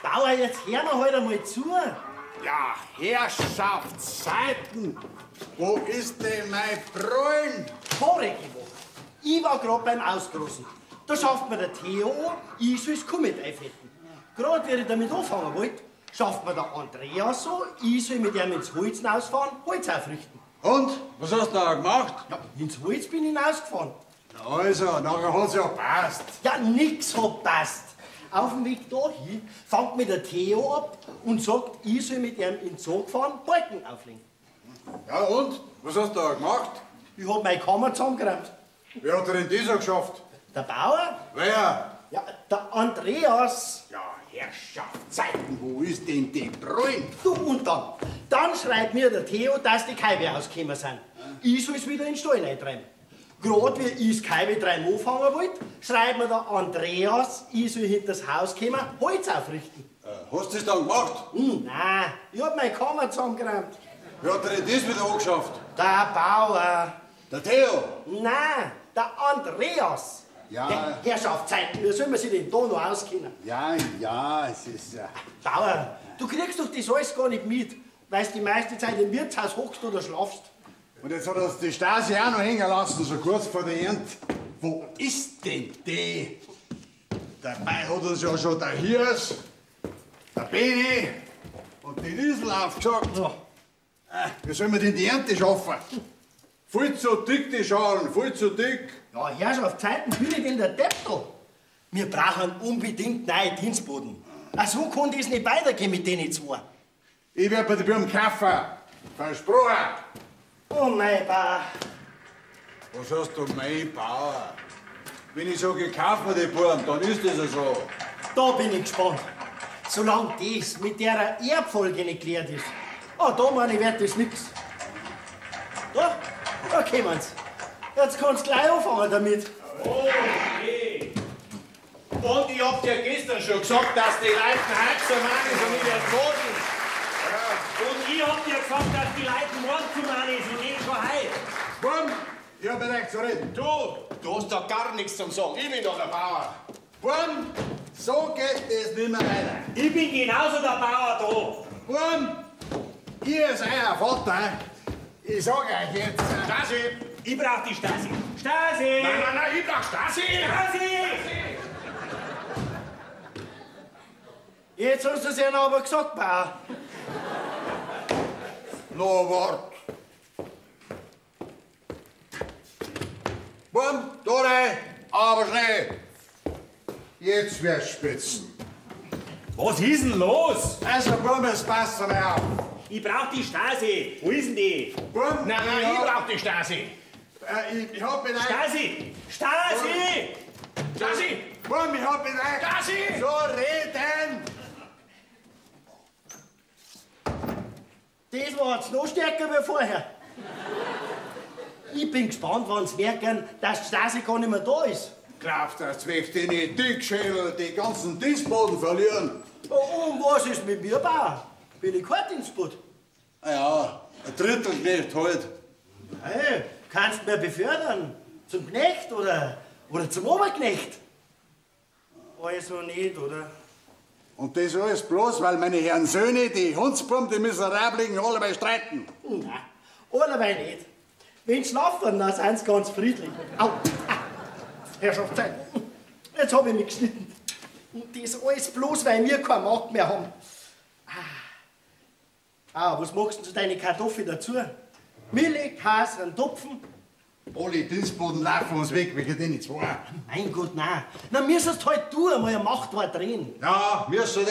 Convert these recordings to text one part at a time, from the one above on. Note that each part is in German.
Bauer, jetzt hör mir halt einmal zu. Ja, Herrschaftszeiten! Wo ist denn mein Freund? Vorige Woche. Ich war gerade beim Ausgroßen. Da schafft mir der Theo an, ich soll's Kummet einfetten. Gerade wie ich damit anfangen wollte, schafft mir der Andreas so, ich soll mit ihm ins Holz hinausfahren, Holz aufrichten. Und? Was hast du da gemacht? Ja, ins Holz bin ich hinausgefahren. Also, nachher hat's ja passt. Ja, nix hat passt. Auf dem Weg dahin fängt mir der Theo ab und sagt, ich soll mit ihm in den Zug fahren, Balken auflegen. Ja, und? Was hast du da gemacht? Ich hab meine Kammer zusammengeräumt. Wer hat denn das geschafft? Der Bauer? Wer? Ja, der Andreas. Ja, Herrschaftszeiten, wo ist denn der Freund? Du, und dann schreibt mir der Theo, dass die Kaibe ausgekommen sind. Ich soll's wieder in den Stall eintreiben. Gerade wie ich das Kaibe dreimal anfangen wollte, schreibt mir der Andreas, ich soll hinter das Haus kommen, Holz aufrichten. Hast du das dann gemacht? Nein, ich hab meine Kammer zusammengeräumt. Wer hat denn das wieder angeschafft? Der Bauer. Der Theo? Nein, der Andreas. Ja. Der Herrschaftszeiten, wie soll man sich denn da noch auskennen? Ja, es ist... Bauer, du kriegst doch das alles gar nicht mit, weil du die meiste Zeit im Wirtshaus hockst oder schlafst. Und jetzt hat er die Stasi auch noch hängen lassen, so kurz vor der Ernte. Wo ist denn die? Dabei hat uns ja schon der Hirs, der Beni und die Liesel aufgesagt. So. Wie sollen wir denn die Ernte schaffen? Viel zu dick, die Schalen, viel zu dick. Ja, Herrschaftszeiten, bin ich denn der Deppel? Wir brauchen unbedingt neue Dienstboten. Ach, so kann das nicht weitergehen mit denen zwei. Ich werd bei den Buben kaufen. Versprochen. Oh, mein Bauer. Was hast du, mein Bauer? Wenn ich sage, kauf mir die Buben, dann ist das ja so. Da bin ich gespannt. Solange das mit der Erbfolge nicht geklärt ist. Ah, da meine ich, wird das nix. Da kommen's. Jetzt kannst du gleich anfangen damit. Okay. Und ich hab dir gestern schon gesagt, dass die Leute heute so machen, so wie der Boden. Und ich hab dir gesagt, dass die Leute morgen zu machen ist und nicht schon heute. Buben, ich hab mit euch zu reden. Du hast da gar nichts zum Sagen. Ich bin doch der Bauer. Buben, so geht es nicht mehr weiter. Ich bin genauso der Bauer da. Buben, ihr ist euer Vater. Ich sag euch jetzt. Stasi! Ich brauch die Stasi. Stasi! Nein, ich brauch Stasi! Stasi! Jetzt hast du es ja aber gesagt, Bauer. No Wort. Buben, da rein, aber schnell. Jetzt wird's spitzen. Was ist denn los? Also, Buben, es passt mir auf. Ich brauch die Stasi. Wo ist denn die? Buben, Nein, ich brauch die Stasi. ich hab mit euch... Stasi! Stasi! Stasi! Buben, ich hab mit euch... Stasi! So reden! Das war jetzt noch stärker wie vorher. Ich bin gespannt, wann es merken, dass die Stasi gar nicht mehr da ist. Glaubst du, dass wir die Dickschädel die ganzen Dienstboden verlieren? Und was ist mit mir, Bauer? Bin ich kein Dienstbote? Ja, ein Drittelknecht halt. Hey, kannst du mir befördern? Zum Knecht oder zum Oberknecht? Also nicht, oder? Und das alles bloß, weil meine Herren Söhne, die Hundsbuben, die Miserablen, alle streiten. Nein, allerweil nicht. Wenn sie schlafen, dann sind sie ganz friedlich. Au! Herrschaftszeit. Jetzt habe ich mich geschnitten. Und das alles bloß, weil wir keine Macht mehr haben. Was machst du zu deinen Kartoffeln dazu? Milch, Käse, einen Topfen? Alle Dienstboden laufen uns weg wegen denen zwei. Mein Gott, nein. Na, müsstest halt du einmal ein Machtwort drehen. Ja, müssen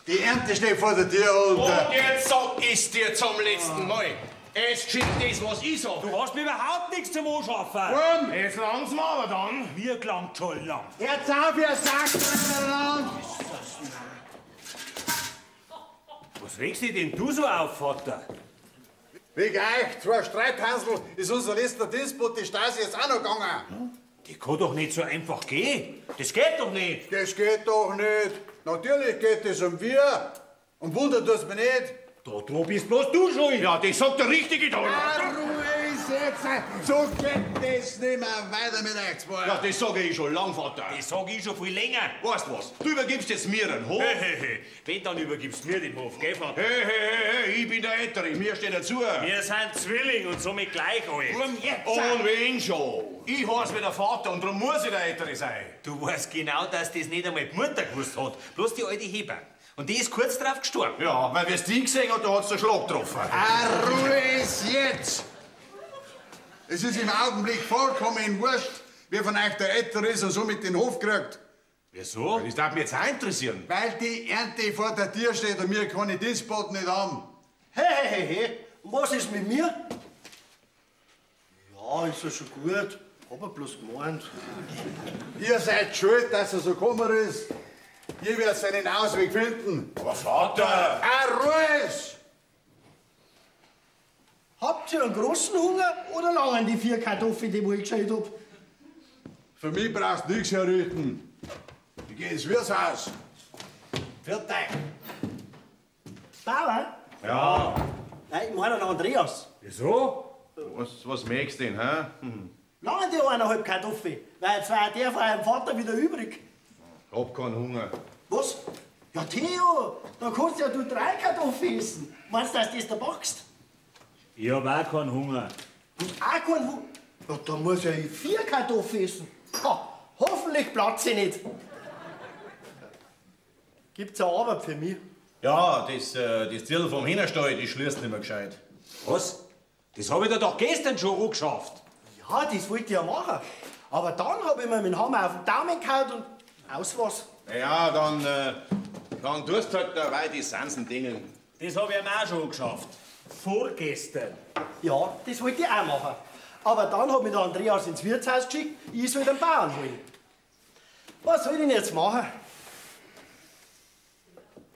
die Ernte steht vor der Tür und... Und jetzt sag ich's dir zum letzten Mal. Es geschieht das, was ich sag. Du hast mir überhaupt nichts zum Anschaffen. Buben, Jetzt langsam aber dann. Mir gelangt schon lang. jetzt auf, ihr Sack! Was regst dich denn du so auf, Vater? Wegen euch, 2 Streithansel, ist unser letzter Dienstbote, die Stasi jetzt auch noch gegangen. Die kann doch nicht so einfach gehen. Das geht doch nicht. Das geht doch nicht. Natürlich geht es um wir. Und wundert uns mich nicht. Da bist bloß du schuld. Ja, das sagt der Richtige da. Ruhe ist jetzt. So geht das nicht mehr weiter mit euch zwei. Ja, das sage ich schon lang, Vater. Das sag ich schon viel länger. Weißt du was? Du übergibst jetzt mir den Hof. Hey. Wenn, dann übergibst du mir den Hof, gell, Vater? Hey, ich bin der Ältere, mir steht dazu. Wir sind Zwilling und somit gleich alt. Und wen schon? Ich heiße wie der Vater und darum muss ich der Ältere sein. Du weißt genau, dass das nicht einmal die Mutter gewusst hat. Bloß die alte Hebamme. Und die ist kurz drauf gestorben. Ja, weil wir's die gesehen hat, da hat's den Schlag getroffen. Ruhe ist jetzt. Es ist im Augenblick vollkommen wurscht, wer von euch der Ältere ist und somit den Hof kriegt. Wieso? Das darf mich jetzt auch interessieren. Weil die Ernte vor der Tür steht und wir keine Dienstboten nicht haben. Hey. Und was ist mit mir? Ja, ist ja schon gut. Hab er bloß gemeint. Ihr seid schuld, dass er so gekommen ist. Ihr werdet seinen Ausweg finden. Aber Vater! Ruhe ist! Habt ihr einen großen Hunger oder langen die 4 Kartoffeln, die ich gescheit hab? Für mich brauchst du nichts herrichten. Ich geh ins Wirtshaus. Für dich. Bauer? Ja. Nein, ich meine den Andreas. Wieso? Was möchtest du denn, hä? Langen die 1,5 Kartoffeln, weil jetzt war der von eurem Vater wieder übrig. Hab keinen Hunger. Was? Ja, Theo, dann kannst ja du 3 Kartoffeln essen. Meinst du, dass du das da backst? Ich hab auch keinen Hunger. Und auch keinen Hunger? Ja, dann muss ja ich 4 Kartoffeln essen. Ha, hoffentlich platze ich nicht. Gibt's eine Arbeit für mich? Ja, das Ziel vom Hühnerstall, die schließt nicht mehr gescheit. Was? Das hab ich dir doch gestern schon angeschafft. Ja, das wollte ich ja machen. Aber dann hab ich mir mit dem Hammer auf den Daumen gehauen und aus was. Ja, dann tust du halt dabei die Sansen-Dinge. Das hab ich ihm auch schon angeschafft. Vorgestern. Ja, das wollte ich auch machen. Aber dann hat mich der Andreas ins Wirtshaus geschickt, ich soll den Bauern holen. Was soll ich denn jetzt machen?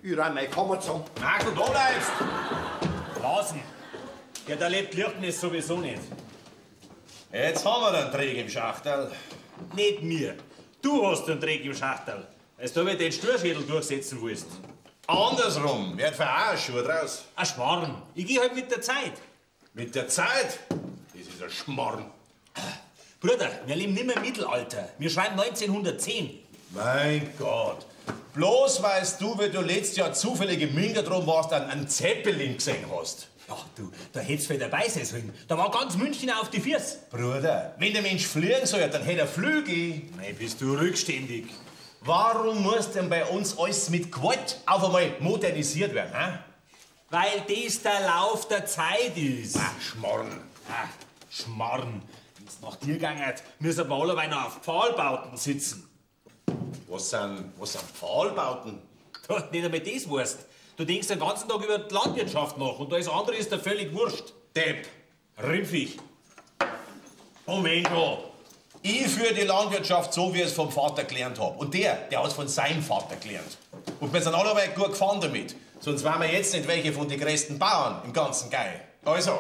Ich rein meine Kammer zusammen. Markel, da bleibst! Lassen. Ja, der lebt Lichtnis sowieso nicht. Jetzt haben wir den Träger im Schachtel. Nicht mir. Du hast den Dreck im Schachtel. Als du den Sturschädel durchsetzen willst. Andersrum, wird für auch ein Schuh draus. Ein Schmarrn. Ich geh halt mit der Zeit. Mit der Zeit, das ist ein Schmarrn. Bruder, wir leben nicht mehr im Mittelalter. Wir schreiben 1910. Mein Gott. Bloß weißt du, wie du letztes Jahr zufällig im Mingertrum warst, einen Zeppelin gesehen hast. Ja, du, da hättest du dabei sein sollen. Da war ganz München auf die Füße. Bruder, wenn der Mensch fliegen soll, dann hätte er Flügel. Nein, bist du rückständig. Warum muss denn bei uns alles mit Gewalt auf einmal modernisiert werden, hä? Weil das der Lauf der Zeit ist. Schmarrn. Schmarrn. Wenn es nach dir gegangen, müssen wir alle noch auf Pfahlbauten sitzen. Was sind Pfahlbauten? Du nicht einmal das weißt. Du denkst den ganzen Tag über die Landwirtschaft nach und alles andere ist dir völlig wurscht. Depp. Rimpfig. Und wenn schon. Ich führe die Landwirtschaft so, wie ich es vom Vater gelernt habe. Und der hat es von seinem Vater gelernt. Und wir sind alle weit gut gefahren damit. Sonst wären wir jetzt nicht welche von den größten Bauern im ganzen Geil. Also,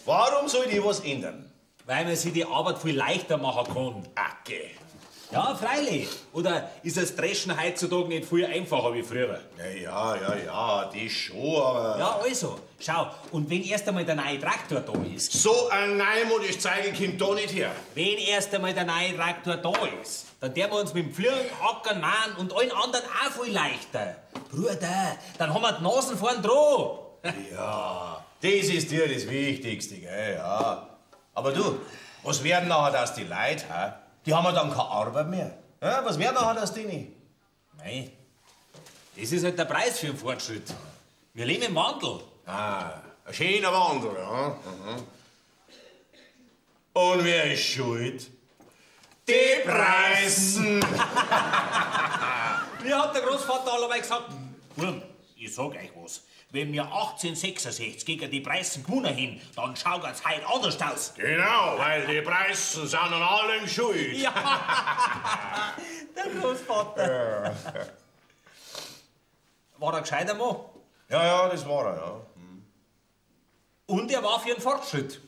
warum soll ich was ändern? Weil man sich die Arbeit viel leichter machen kann. Acke. Ja, freilich. Oder ist das Dreschen heutzutage nicht viel einfacher wie früher? Ja, das schon, aber... Ja, also, schau, und wenn erst einmal der neue Traktor da ist, So ein neumodisch Zeige kommt da nicht her. wenn erst einmal der neue Traktor da ist, dann der wir uns mit dem Pflügen, Ackern, Mahn und allen anderen auch viel leichter. Bruder, dann haben wir die Nasen vorn dran. Ja, das ist dir das Wichtigste, gell, ja. Aber du, was werden nachher aus die Leute, hä? Die haben ja dann keine Arbeit mehr. Ja, was werden nachher aus denen? Nein, das ist halt der Preis für den Fortschritt. Wir leben im Wandel. Ah, ein schöner Wandel, ja. Und wer ist schuld? Die Preisen. Wie hat der Großvater allerweil gesagt? Burm, ich sag euch was. Wenn wir 1866 gegen die Preußen gewonnen haben, dann schaut es heute anders aus. Genau, weil die Preisen sind an allem schuld. Ja, der Großvater. War er gescheiter Mann? Ja, das war er, ja. Und er war für einen Fortschritt.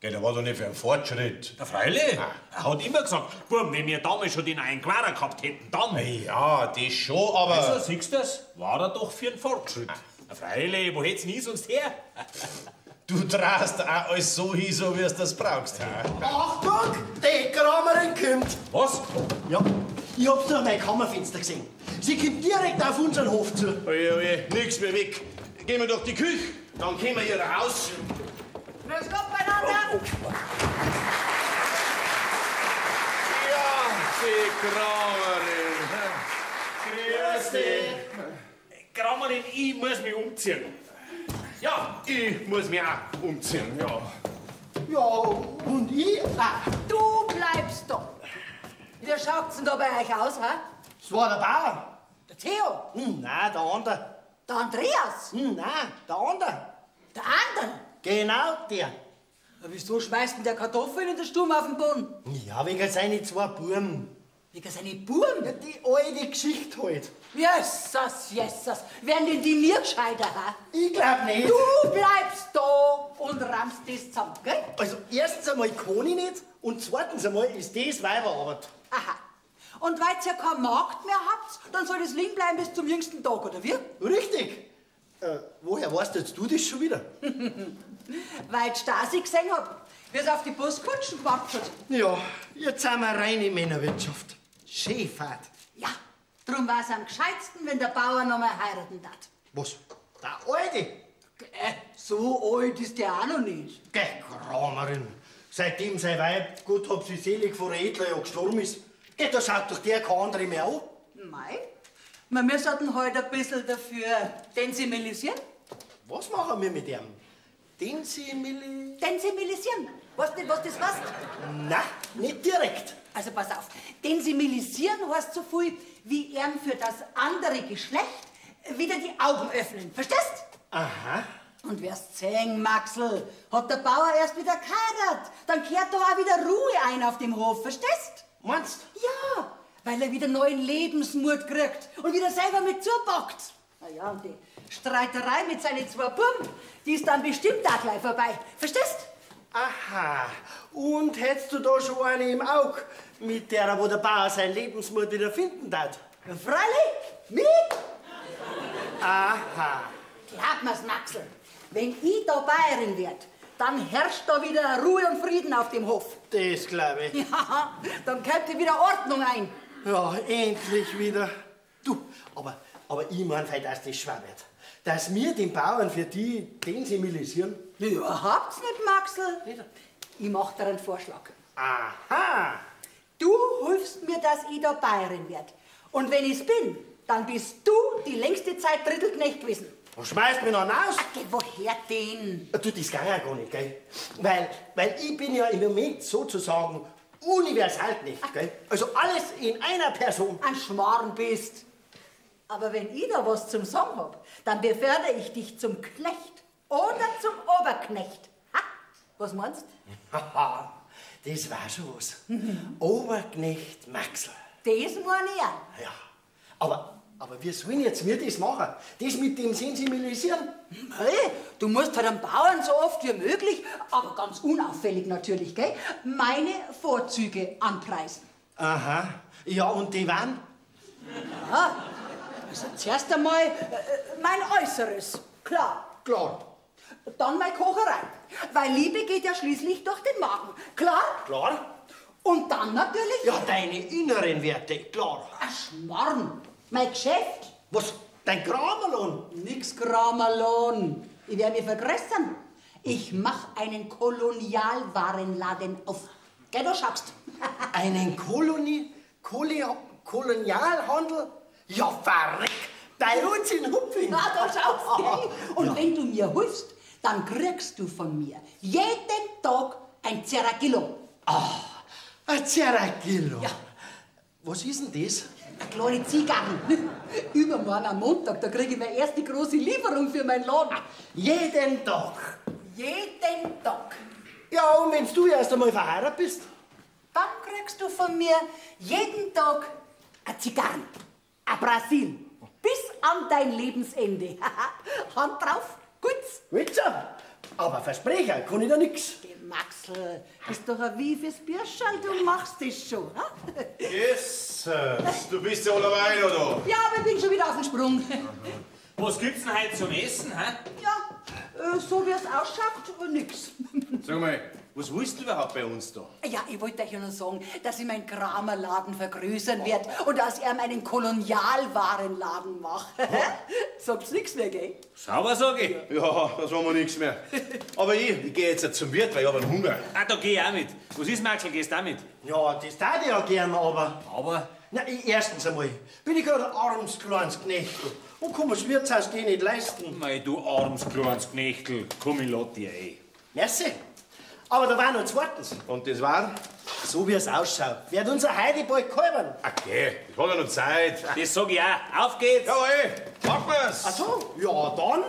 Geht aber doch nicht für einen Fortschritt. Ja, freilich. Er hat immer gesagt, Buben, wenn wir damals schon den einen Quarer gehabt hätten, dann. Ja, das schon, aber... Also, siehst du das? War er doch für einen Fortschritt. Ja, freilich, wo hätt's nie sonst her? Du traust auch alles so hin, so wie du das brauchst. He? Achtung, die Kramerin kommt. Was? Ja, ich hab's durch mein Kammerfenster gesehen. Sie kommt direkt auf unseren Hof zu. Oje, oje, nix mehr weg. Gehen wir durch die Küche, dann kommen wir hier raus. Grüß Gott beieinander! Ja, die Kramerin. Grüß dich. Kramerin, ich muss mich umziehen. Ja, ich muss mich auch umziehen, ja. Ja, und ich? Du bleibst da. Wie schaut's denn da bei euch aus, hä? Das war der Bauer. Der Theo, Nein, der andere. der Andreas, Nein, der andere. der andere. Genau der. Ja, wieso schmeißt denn der Kartoffeln in den Sturm auf den Boden? Ja, wegen seine zwei Buben. Wegen seine Buben? Ja, die alte Geschichte halt. Jesus. Werden denn die nie gescheiter, hä? Ich glaub nicht. Du bleibst da und rammst das zusammen, gell? Also, erstens einmal kann ich nicht und zweitens einmal ist das Weiberarbeit. Aha. Und weil ihr keinen Markt mehr habt, dann soll das liegen bleiben bis zum jüngsten Tag, oder wie? Richtig. Woher weißt jetzt du das schon wieder? Weil die Stasi gesehen hab, wie es auf die Buskutschen gewartet hat. Ja, jetzt sind wir rein in Männerwirtschaft. Schäfahrt. Ja, drum war es am gescheitsten, wenn der Bauer noch mal heiraten darf. Was? Der Alte? So alt ist der auch noch nicht. Geh, Kramerin. Seitdem sein Weib, Gott hab sie selig, vor Edlerjahr gestorben ist, geh, da schaut doch der kein anderer mehr an. Mei, wir müssen heute ein bisschen dafür sensibilisieren. Was machen wir mit ihm? Sensibilisieren? Weißt du nicht, was das heißt? Nein, nicht direkt. Also pass auf, sensibilisieren heißt so viel, wie ihm für das andere Geschlecht wieder die Augen öffnen. Verstehst? Aha. Und wirst sehen, Maxl, hat der Bauer erst wieder geheiratet. Dann kehrt da auch wieder Ruhe ein auf dem Hof, verstehst? Meinst Ja, weil er wieder neuen Lebensmut kriegt und wieder selber mit zupackt. Na ja, und die Streiterei mit seinen zwei Buben, die ist dann bestimmt auch gleich vorbei. Verstehst? Aha. Und hättest du da schon eine im Auge, mit der, wo der Bauer sein Lebensmut wieder finden darf? Ja, freilich, mich? Aha. Glaub mir's, Maxl, wenn ich da Bayerin werd, dann herrscht da wieder Ruhe und Frieden auf dem Hof. Das glaube ich. Ja, dann kommt wieder Ordnung ein. Ja, endlich wieder. Du, aber ich mein, dass das schwer wird. Dass wir den Bauern für die sensibilisieren. Überhaupt nicht, Maxl. Ich mach dir einen Vorschlag. Aha. Du hilfst mir, dass ich da Bayerin werd. Und wenn ich's bin, dann bist du die längste Zeit Drittelknecht gewesen. Was schmeißt mich noch raus? Geh, woher denn? Du, das kann ja gar nicht, gell? Weil ich bin ja im Moment sozusagen Universalknecht, gell? Also alles in einer Person. Ein Schmarrn bist. Aber wenn ich da was zum Sagen hab, dann befördere ich dich zum Knecht oder zum Oberknecht. Ha? Was meinst du? Haha, das war schon was. Oberknecht Maxl. Das meine ich auch. Ja, aber wie sollen jetzt wir das machen? Das mit dem Sensibilisieren? Hey, du musst halt den Bauern so oft wie möglich, aber ganz unauffällig natürlich, gell, meine Vorzüge anpreisen. Aha. Ja, und die waren? Ja, also zuerst einmal mein Äußeres, klar. Klar. Dann meine Kocherei, weil Liebe geht ja schließlich durch den Magen, klar. Klar? Und dann natürlich Ja, deine inneren Werte, klar. ein Schmarrn, mein Geschäft. Was? Dein Kramerlohn? Nix Gramalon. Ich werde mich vergrößern. Ich mach einen Kolonialwarenladen auf. Geh, du schaust. Einen Kolonialhandel? Ja, verrückt. Bei uns in Hupfing. Na, da schaust du. Und wenn du mir hilfst, dann kriegst du von mir jeden Tag ein Zeragillo. Ein Zeragillo. Ja. Was ist denn das? Eine kleine Zigarren. Übermorgen am Montag, da kriege ich meine erste große Lieferung für meinen Laden. Jeden Tag. Jeden Tag. Ja, und wenn du erst einmal verheiratet bist? Dann kriegst du von mir jeden Tag eine Zigarren. Ein Brasil. Bis an dein Lebensende. Hand drauf. Gut's. Witzer. Aber versprechen kann ich da nix. Maxl, ist doch ein wie fürs Bierschall, du machst das schon. Ha? Jesus, du bist ja alleweil, oder? Ja, aber ich bin schon wieder auf dem Sprung. Was gibt's denn heute zum Essen, hä? Ja, so wie es ausschaut, nix. Sag mal, was willst du überhaupt bei uns da? Ja, ich wollte euch ja nur sagen, dass ich meinen Kramerladen vergrößern werde und dass er meinen Kolonialwarenladen macht. Sagt's nichts mehr, gell? Sauber, sag ich. Ja, das haben wir nichts mehr. Aber ich gehe jetzt zum Wirt, weil ich habe einen Hunger. Ah, da geh ich auch mit. Was ist, Maxl, gehst du auch mit? Ja, das tat ich ja gern, aber... Aber... Na, erstens einmal bin ich gerade ein armes kleines Knechtel und kann mir's Wirtshaus eh nicht leisten. Mei, du armes kleines Knechtel, komm, ich lade dich ein. Merci. Aber da war noch zweitens. Und das war? So wie es ausschaut, wird unser Heidi bald kalbern. Okay, ich habe ja noch Zeit. Das sag ich auch. Auf geht's! Jawohl, machen wir's! Ach so, ja dann,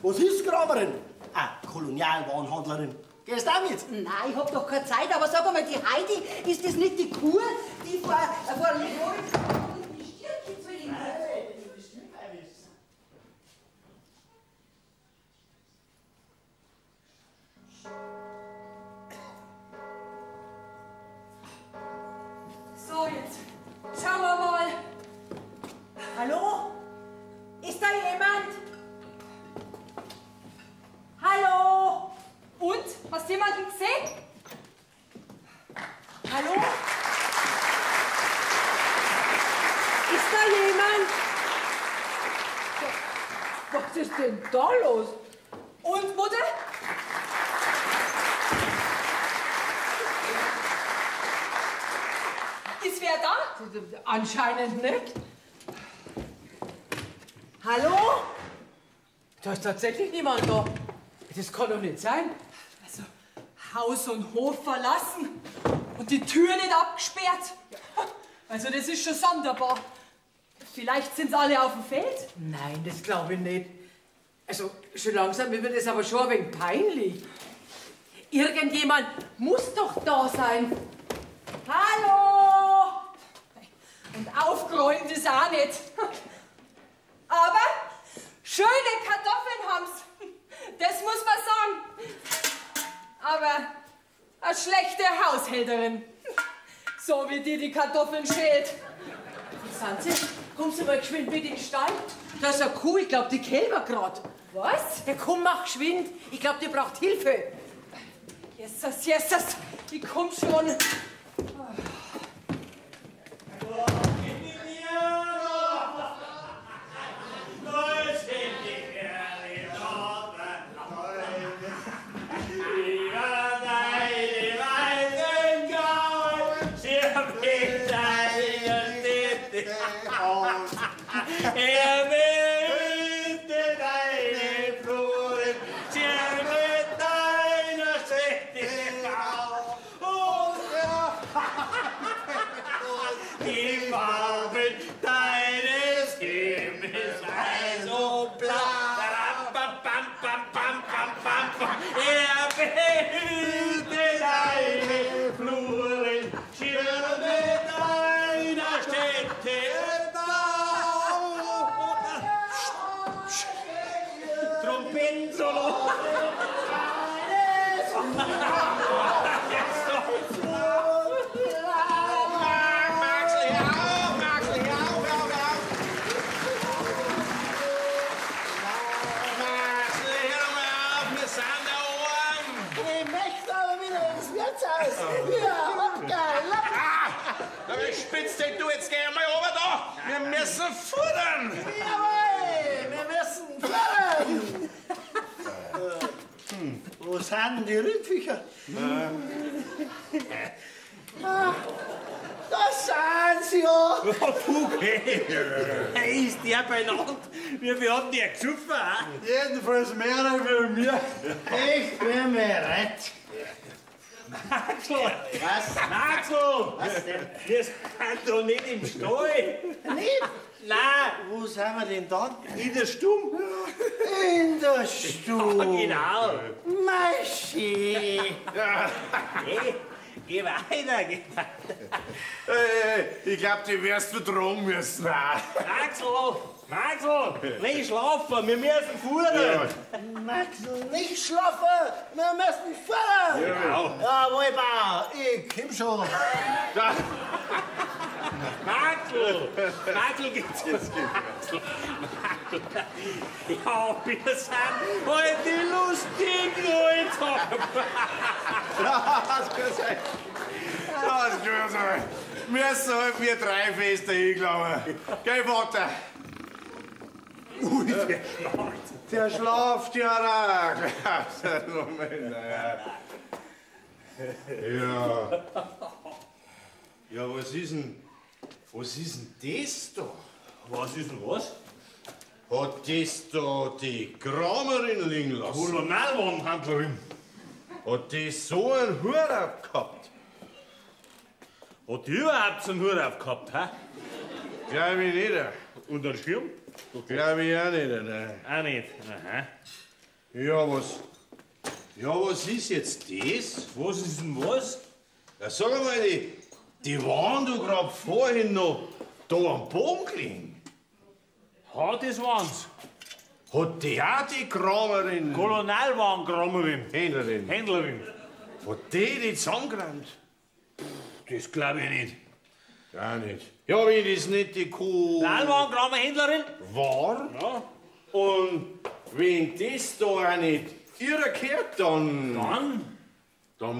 was ist Graberin? Ah, Kolonialwarenhandlerin. Gehst du auch mit? Nein, ich hab doch keine Zeit, aber sag einmal, die Heidi, ist das nicht die Kur, die vor die Stierchen zu den So, jetzt schauen wir mal. Hallo? Ist da jemand? Hallo? Und? Hast du jemanden gesehen? Hallo? Ist da jemand? Was ist denn da los? Und, Mutter? Ist wer da? Anscheinend nicht. Hallo? Da ist tatsächlich niemand da. Das kann doch nicht sein. Also, Haus und Hof verlassen und die Tür nicht abgesperrt. Also, das ist schon sonderbar. Vielleicht sind sie alle auf dem Feld? Nein, das glaube ich nicht. Also, schon langsam wird es aber schon ein wenig peinlich. Irgendjemand muss doch da sein. Hallo! Und aufgeräumt ist auch nicht. Aber schöne Kartoffeln haben's. Das muss man sagen. Aber eine schlechte Haushälterin. So wie die Kartoffeln schält. Wo sind Sie? Kommen Sie mal geschwind mit in den Stall. Da ist eine Kuh, ich glaube, die kälber grad. Was? Der komm, mach geschwind. Ich glaube, die braucht Hilfe. Jesus, Jesus, ich komm schon. Er will deine Fluren, mit deiner Städte auf. Die Farben deines Himmels seien so blau. Er will deine Fluren, mit deiner Städte. Trompetensolo! Ich möchte aber wieder ins Wirtshaus. Ja, geil. Aber spitz dich du jetzt geh mal runter da! Wir müssen futtern! Jawohl, wir müssen fahren. Wo sind die Rindviecher? Da sind sie ja. Hey, ist der beieinander? Wie viel hat der gesoffen? Jedenfalls mehr als mir. Ich bin mir rett. Maxl! Was? Maxl! Was denn? Wir sind doch nicht im Stall! Nicht? Nein! Wo sind wir denn dann? In der Stumm! In der Stube. Genau! Maschi. Hey, Geh weiter, geh weiter. Ich glaub, die wirst du drum müssen. Maxl, nicht schlafen, wir müssen fahren. Maxl, nicht schlafen, wir müssen fahren. Ja, Wohlbau, ich komm schon. Maxl geht's jetzt. Ja, wir sind heute die lustigen Leute. Das kann sein. Das kann sein. Wir müssen halt wir 3 Feste hingelaufen. Geh, Vater. Ui, der schlaft ja da. Ja. Ja, was ist denn das da? Was ist denn was? Hat das da die Kramerin liegen lassen? Kolonialwarenhändlerin. Hat die so einen Hut aufgehabt? Hat die überhaupt so einen Hut aufgehabt, hä? Glaub ich nicht. Und einen Schirm? Glaub ich auch nicht. Nein. Auch nicht. Aha. Ja, was ist jetzt das? Was ist denn was? Ja, sag mal, die waren da grad vorhin noch da am Boden gelegen. Ha, das waren's. Hat die auch die Kramerin? Kolonialwarenkramerin. Händlerin. Hat die zusammengerannt? Das glaub ich nicht. Ja, nicht. Ja, wenn das nicht die Kolonialwarenkramerhändlerin? war. Ja. Und wenn das da auch nicht ihrer gehört, dann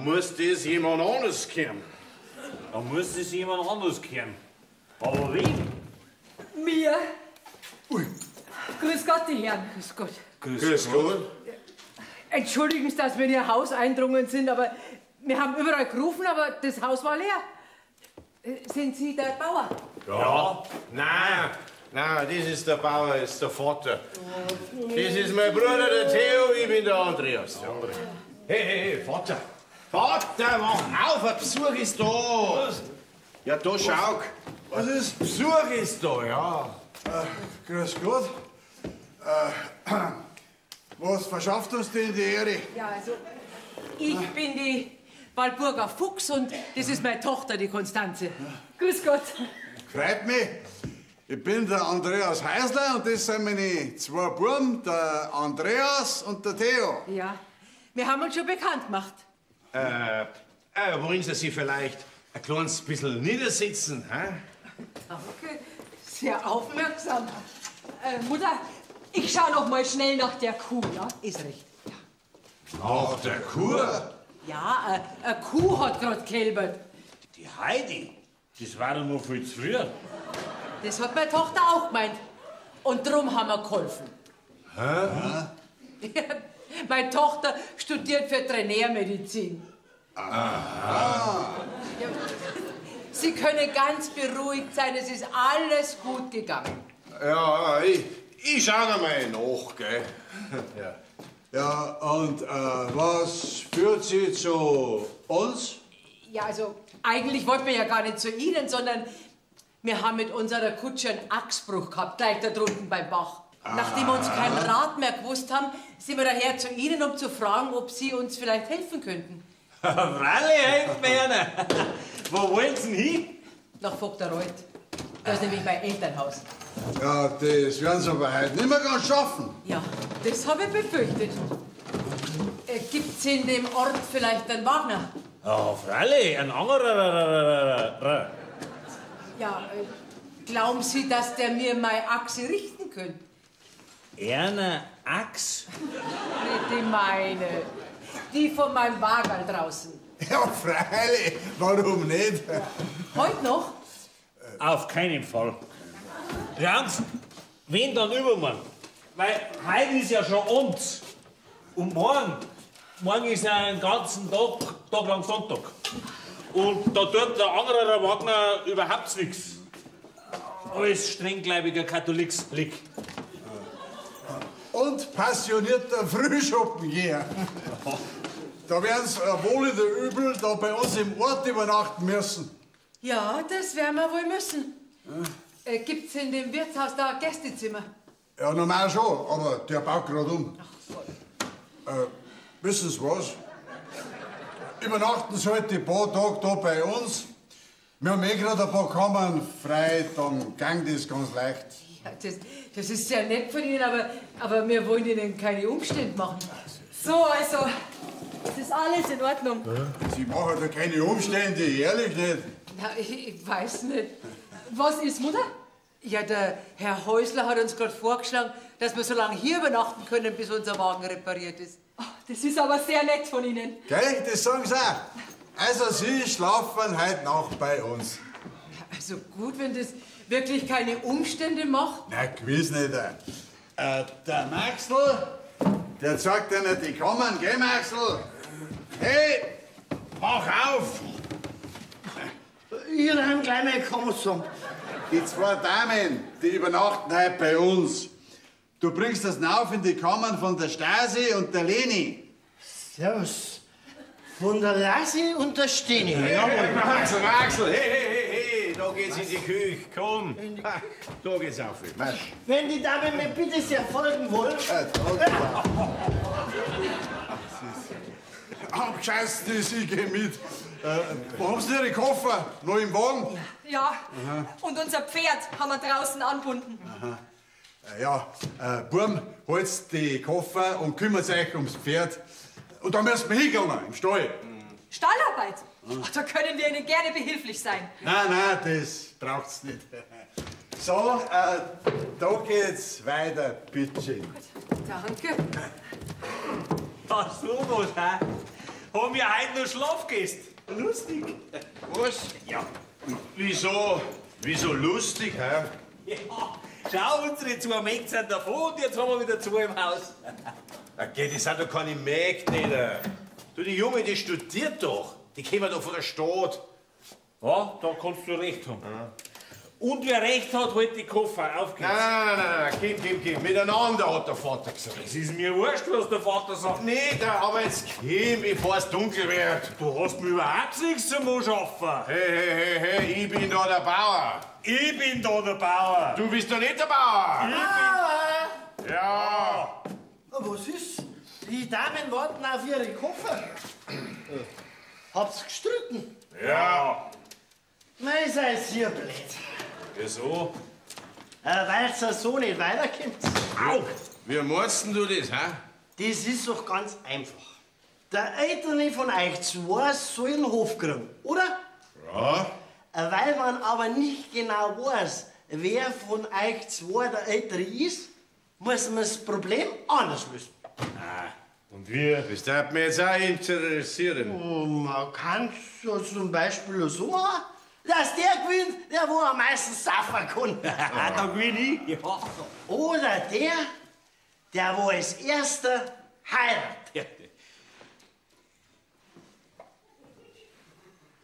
muss das jemand anderes kehren. Dann muss das jemand anderes kehren. Aber wen? Mir? Ui. Grüß Gott, die Herren. Grüß Gott. Grüß Gott. Entschuldigen Sie, dass wir in Ihr Haus eindrungen sind, aber wir haben überall gerufen, aber das Haus war leer. Sind Sie der Bauer? Ja. Nein, das ist der Bauer, ist der Vater. Das ist mein Bruder, der Theo, ich bin der Andreas. Hey, Vater. Vater, mach auf, ein Besuch ist da. Ja, da schau. Was ist? Besuch ist da, ja. Grüß Gott. Was verschafft uns denn die Ehre? Ja, also, ich bin die Walburga Fuchs und das ist meine Tochter, die Konstanze. Grüß Gott. Freut mich. Ich bin der Andreas Heisler und das sind meine 2 Buben, der Andreas und der Theo. Ja, wir haben uns schon bekannt gemacht. Wollen Sie sich vielleicht ein kleines bisschen niedersitzen? Hä? Okay, sehr aufmerksam. Mutter, ich schau noch mal schnell nach der Kuh, ja? Ist recht. Nach der Kur? Ja, eine Kuh hat grad kälbert. Die Heidi? Das war doch noch viel zu früh. Das hat meine Tochter auch gemeint. Und drum haben wir geholfen. Hä? Meine Tochter studiert für Veterinärmedizin. Aha. Ja, Sie können ganz beruhigt sein, es ist alles gut gegangen. Ja, ich schau noch mal nach, gell? Ja, und was führt Sie zu uns? Ja, also eigentlich wollten wir ja gar nicht zu Ihnen, sondern wir haben mit unserer Kutsche einen Achsbruch gehabt, gleich da drunten beim Bach. Nachdem wir uns keinen Rat mehr gewusst haben, sind wir daher zu Ihnen, um zu fragen, ob Sie uns vielleicht helfen könnten. Freilich helfen wir Ihnen. Wo wollen Sie denn hin? Nach Vogtereuth. Das ist nämlich mein Elternhaus. Ja, das werden Sie aber heute nicht mehr ganz schaffen. Ja, das habe ich befürchtet. Gibt's in dem Ort vielleicht einen Wagner? Ja, freilich, ein anderer. Ja, glauben Sie, dass der mir meine Achse richten könnte? Eine Axt? Nicht die meine. Die von meinem Wagen draußen. Ja, freilich. Warum nicht? Heute noch? Auf keinen Fall. Schauen Sie, wenn dann übermorgen. Weil heute ist ja schon abends. Und morgen ist ja einen ganzen Tag lang Sonntag. Und da tut der andere Wagner überhaupt nichts. Alles strenggläubiger Katholiksblick. Und passionierter Frühschoppengeher. Da werden Sie wohl oder übel da bei uns im Ort übernachten müssen. Ja, das werden wir wohl müssen. Gibt's in dem Wirtshaus da ein Gästezimmer? Ja, normal schon, aber der baut gerade um. Wissen Sie was? übernachten Sie halt die paar Tage da bei uns. Wir haben gerade ein paar Kammern frei, dann gang das ganz leicht. Ja, das ist sehr nett von Ihnen, aber wir wollen Ihnen keine Umstände machen. So, also, das ist alles in Ordnung. Sie machen da keine Umstände, ehrlich nicht. Na, ich weiß nicht. Was ist, Mutter? Ja, der Herr Häusler hat uns gerade vorgeschlagen, dass wir so lange hier übernachten können, bis unser Wagen repariert ist. Oh, das ist aber sehr nett von Ihnen. Gell, das sagen Sie auch. Also Sie schlafen heute Nacht bei uns. Also gut, wenn das wirklich keine Umstände macht. Na, gewiss nicht. Der Maxl, der zeigt Ihnen die Kammern, gell, Maxl? Hey, mach auf! Ich habe gleich mal Kommissar. Die zwei Damen, die übernachten heute bei uns. Du bringst das auf in die Kammern von der Stasi und der Leni. Servus. Von der Lassi und der Steni. Jawohl. Maxl, hey, da geht's in die Küche, komm. Da geht's auf. Wenn die Damen mir bitte sehr folgen wollen. Abgeschossen ist, ich geh mit. Wo haben Sie Ihre Koffer? Noch im Wagen? Ja, und unser Pferd haben wir draußen anbunden. Ja, Burm, holt die Koffer und kümmert euch ums Pferd. Und dann müssen wir hingehen, im Stall. Stallarbeit? Ach, da können wir Ihnen gerne behilflich sein. Nein, das braucht's nicht. So, da geht's weiter, bitte. Danke. Ach so was, hä? Haben wir heute noch Schlafgäste? Lustig. Was? Ja. Wieso lustig, hä? Ja, schau, unsere zwei Mägde sind davon und jetzt haben wir wieder zwei im Haus. Okay, die sind doch keine Mägde. Du, die Junge, die studiert doch. Die kommen doch von der Stadt. Ja, da kannst du recht haben. Und wer recht hat, halt die Koffer, auf geht's. Nein, Kim. Miteinander hat der Vater gesagt. Es ist mir wurscht, was der Vater sagt. Nee, aber jetzt Kim, bevor es dunkel wird. Du hast mir überhaupt nichts zum Anschaffen. Hey, ich bin da der Bauer. Ich bin da der Bauer. Du bist doch nicht der Bauer. Ja. Was ist? Die Damen warten auf ihre Koffer. Habt's gestritten? Ja. Nein, seid ihr blöd. Wieso? Weil ihr so nicht weiterkommt. Au. Wie meinst du das, hä? Das ist doch ganz einfach. Der Ältere von euch zwei soll den Hof kriegen, oder? Ja. Weil man aber nicht genau weiß, wer von euch zwei der Ältere ist, muss man das Problem anders lösen. Und wie? Das darf mich jetzt auch interessieren. Man kann es ja zum Beispiel so machen, dass der gewinnt, der wo am meisten saufen kann. Da gewinn ich. Ja. Oder der wo als erster heiratet.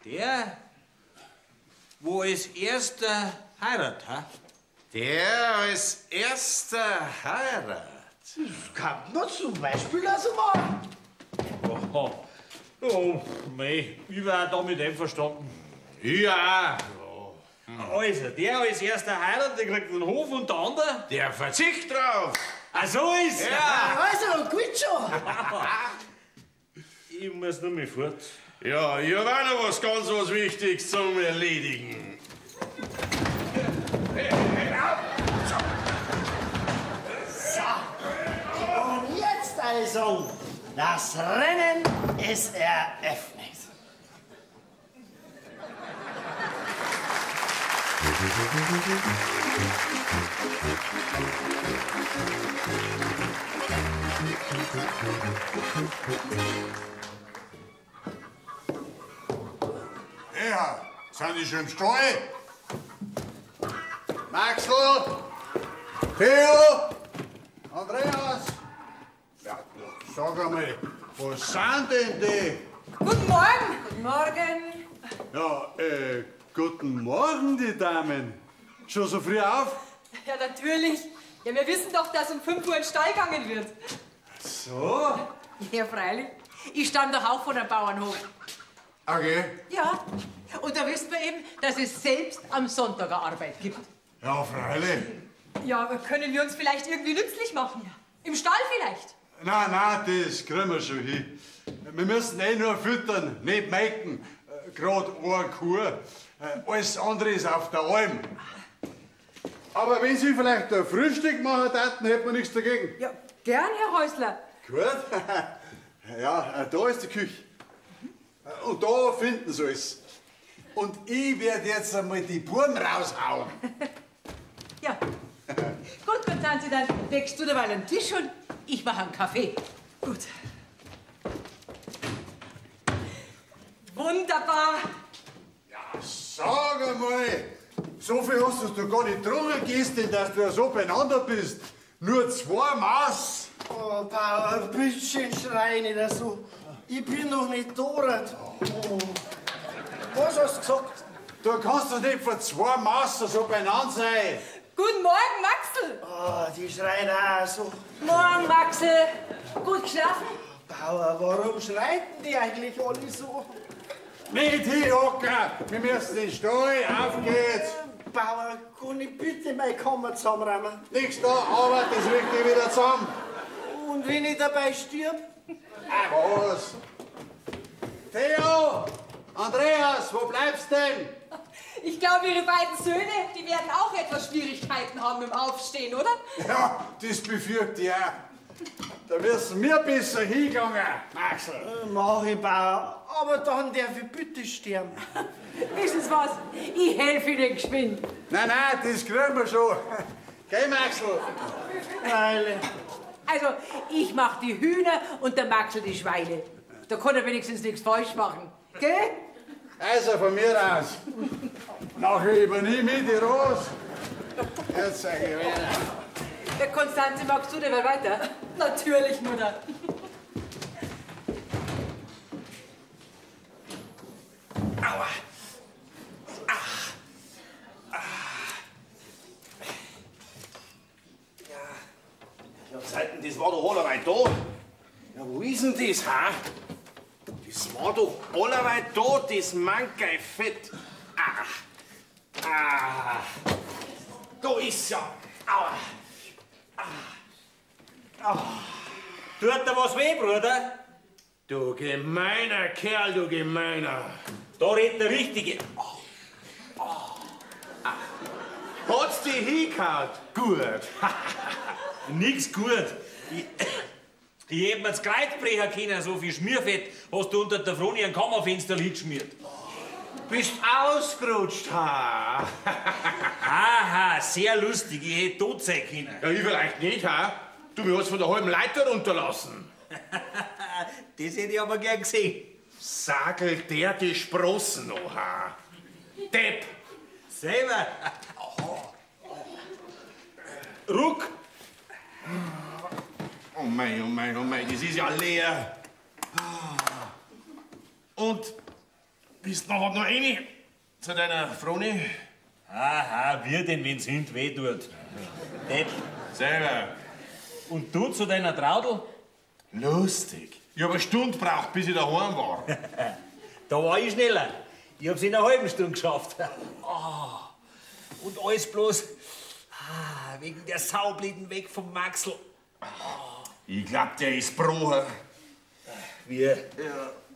Der, wo als erster heiratet, hä? Der als erster heiratet. Das kann man zum Beispiel also machen. Oh, mei, ich war damit einverstanden. Ja. Also, der als erster heiratet, der kriegt den Hof und der andere. Der verzicht drauf. Ah, so ist Ja. Also, gut schon. Ich muss nur mal fort. Ja, ich hab auch noch was Wichtiges zum Erledigen. Und jetzt also, das Rennen ist eröffnet. Ja, sind die schon im Stall? Maxl? Theo? Andreas? Ja, sag einmal, was sind denn die? Guten Morgen. Guten Morgen. Ja, guten Morgen, die Damen. Schon so früh auf? Ja, natürlich. Ja, wir wissen doch, dass um 5 Uhr in den Stall gegangen wird. So? Ja, freilich. Ich stamm doch auch von einem Bauernhof. Okay. Ja. Und da wisst man eben, dass es selbst am Sonntag eine Arbeit gibt. Ja, freilich. Ja, aber können wir uns vielleicht irgendwie nützlich machen? Im Stall vielleicht? Nein, das kriegen wir schon hin. Wir müssen eh nur füttern, nicht melken. Gerade eine Kuh. Alles andere ist auf der Alm. Aber wenn Sie vielleicht ein Frühstück machen täten, hätten wir nichts dagegen. Ja, gern, Herr Häusler. Gut. Ja, da ist die Küche. Und da finden Sie alles. Und ich werde jetzt einmal die Buben raushauen. Ja. Gut, Konstanze, dann deckst du dabei den Tisch und ich mache einen Kaffee. Gut. Wunderbar. Ja, sag einmal, so viel hast du gar nicht getrunken gestern, dass du ja so beieinander bist. Nur 2 Maß. Oh, Bauer, bitte schrei nicht so. Ich bin noch nicht tot. Oh. Was hast du gesagt? Du kannst doch nicht von 2 Maß so beieinander sein. Guten Morgen, Maxel. Oh, die schreien auch so. Morgen, Maxel. Gut geschlafen? Bauer, warum schreiten die eigentlich alle so? Nicht hinhocken, wir müssen in den Stall, auf geht's. Bauer, kann ich bitte meine Kammer zusammenräumen? Nichts da, aber das rückt dich wieder zusammen. Und wenn ich dabei stirb? Was? Theo! Andreas, wo bleibst denn? Ich glaube, Ihre beiden Söhne, die werden auch etwas Schwierigkeiten haben im Aufstehen, oder? Ja, das befürchte ich auch. Da müssen wir besser hingegangen, Maxel. Mach ich, Bauer. Aber dann darf ich bitte sterben. Wissen Sie was? Ich helfe Ihnen geschwind. Nein, das kriegen wir schon. Geh, Maxel. Eile. Also, ich mache die Hühner und der Maxel die Schweine. Da kann er wenigstens nichts falsch machen. Gell? Also von mir aus. Nachher übernehme ich die Rose. Jetzt sag ich wieder. Der Konstanze, magst du denn mal weiter? Natürlich, Mutter. Aua. Ja, Zeiten, das war doch allerweit da. Ja, wo ist denn das, ha? Das war doch allerweit da, das Mankeifett. Da ist's ja. Aua. Tut dir was weh, Bruder? Du gemeiner Kerl, du gemeiner. Da redet der Richtige. Hat's dich hingehauen? Gut. Nix gut. Ich hätte mir das Kleid brechen können, so viel Schmierfett hast du unter der Froni ein Kammerfenster geschmiert. Bist ausgerutscht, ha? Haha, sehr lustig, ich hätte tot sein können. Ja, ich vielleicht nicht, ha? Du, mir hast von der halben Leiter runterlassen. Das hätte ich aber gern gesehen. Sagelt der die Sprossen noch, ha? Depp! Selber. Ruck. Oh mein, oh mein, oh mein, das ist ja leer. Und bist noch eine zu deiner Froni? Haha, wie denn, wenn's Hund weh tut? Depp. Selber. Und du zu deiner Traudel? Lustig. Ich hab eine Stunde gebraucht, bis ich daheim war. Da war ich schneller. Ich hab's in einer halben Stunde geschafft. Und alles bloß wegen der Saubliden weg vom Maxl. Ich glaub, der ist gebrochen. Wie? Ja.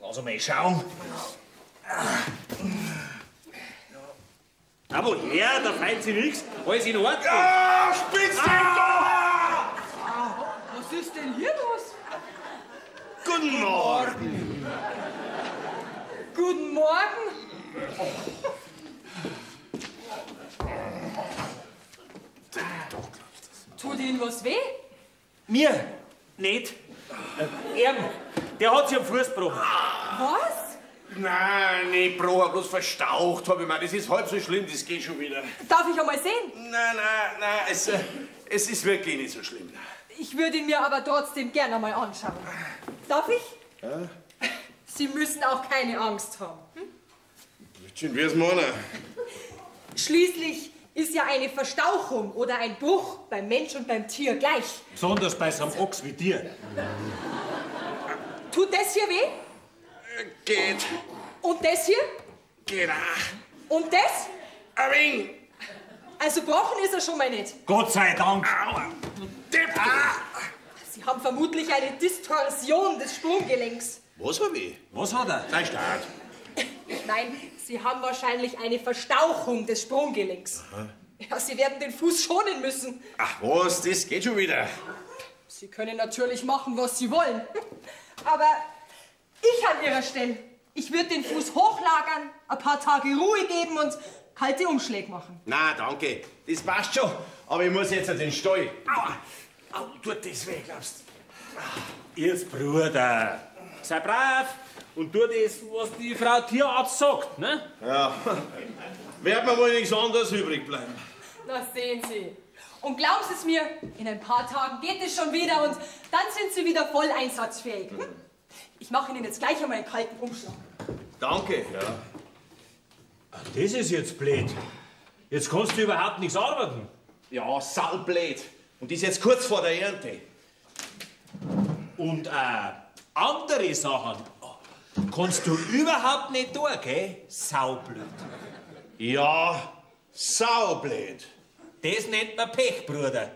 Lass mal schauen. Aber ja, da feilt sich nichts. Alles in Ordnung. Ah, spitz Was ist denn hier los? Guten Morgen. Guten Morgen. Tut Ihnen was weh? Mir? Nicht. Er, der hat sich am Fuß gebrochen. Was? Nein, nicht gebrochen, bloß verstaucht hab ich mir. Das ist halb so schlimm, das geht schon wieder. Darf ich einmal sehen? Nein, es ist wirklich nicht so schlimm. Ich würde ihn mir aber trotzdem gerne mal anschauen. Darf ich? Ja. Sie müssen auch keine Angst haben. Schön, wie es meiner. Schließlich ist ja eine Verstauchung oder ein Bruch beim Mensch und beim Tier gleich. Besonders bei so einem Ochs wie dir. Tut das hier weh? Geht. Und das hier? Geht auch. Und das? Ein wenig. Also gebrochen ist er schon mal nicht. Gott sei Dank. Aua. Depp. Sie haben vermutlich eine Distorsion des Sprunggelenks. Was hab ich? Was hat er? Sei stark. Nein, Sie haben wahrscheinlich eine Verstauchung des Sprunggelenks. Aha. Ja, Sie werden den Fuß schonen müssen. Ach was, das geht schon wieder. Sie können natürlich machen, was Sie wollen. Aber ich an Ihrer Stelle, ich würde den Fuß hochlagern, ein paar Tage Ruhe geben und kalte Umschläge machen. Na, danke. Das passt schon. Aber ich muss jetzt in den Stall. Aua! Au, tut das weh, glaubst du? Jetzt, Bruder, sei brav und tu das, was die Frau Tierarzt sagt, ne? Ja, wird mir wohl nichts anderes übrig bleiben. Na, sehen Sie. Und glauben Sie es mir, in ein paar Tagen geht es schon wieder und dann sind Sie wieder voll einsatzfähig. Hm? Ich mache Ihnen jetzt gleich einmal einen kalten Umschlag. Danke. Ja. Ach, das ist jetzt blöd. Jetzt kannst du überhaupt nichts arbeiten. Ja, saublöd. Und das jetzt kurz vor der Ernte. Und andere Sachen kannst du überhaupt nicht tun, gell? Saublöd. Ja, saublöd. Das nennt man Pech, Bruder.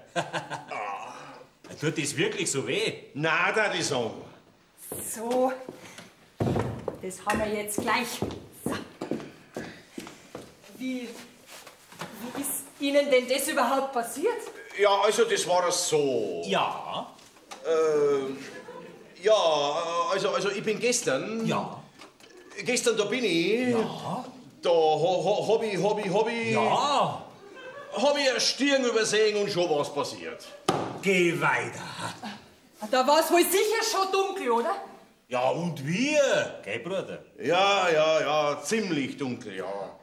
Tut das wirklich so weh? Na, da die sagen. So, das haben wir jetzt gleich. So. Wie ist Ihnen denn das überhaupt passiert? Ja, also das war so. Ja. Ja, also ich bin gestern. Ja. Gestern, da bin ich. Ja. Da hab ich. Ja. Hab ich eine Stirn übersehen und schon was passiert. Geh weiter. Da war es wohl sicher schon dunkel, oder? Ja, und wir? Gell, Bruder? Ja, ziemlich dunkel, ja.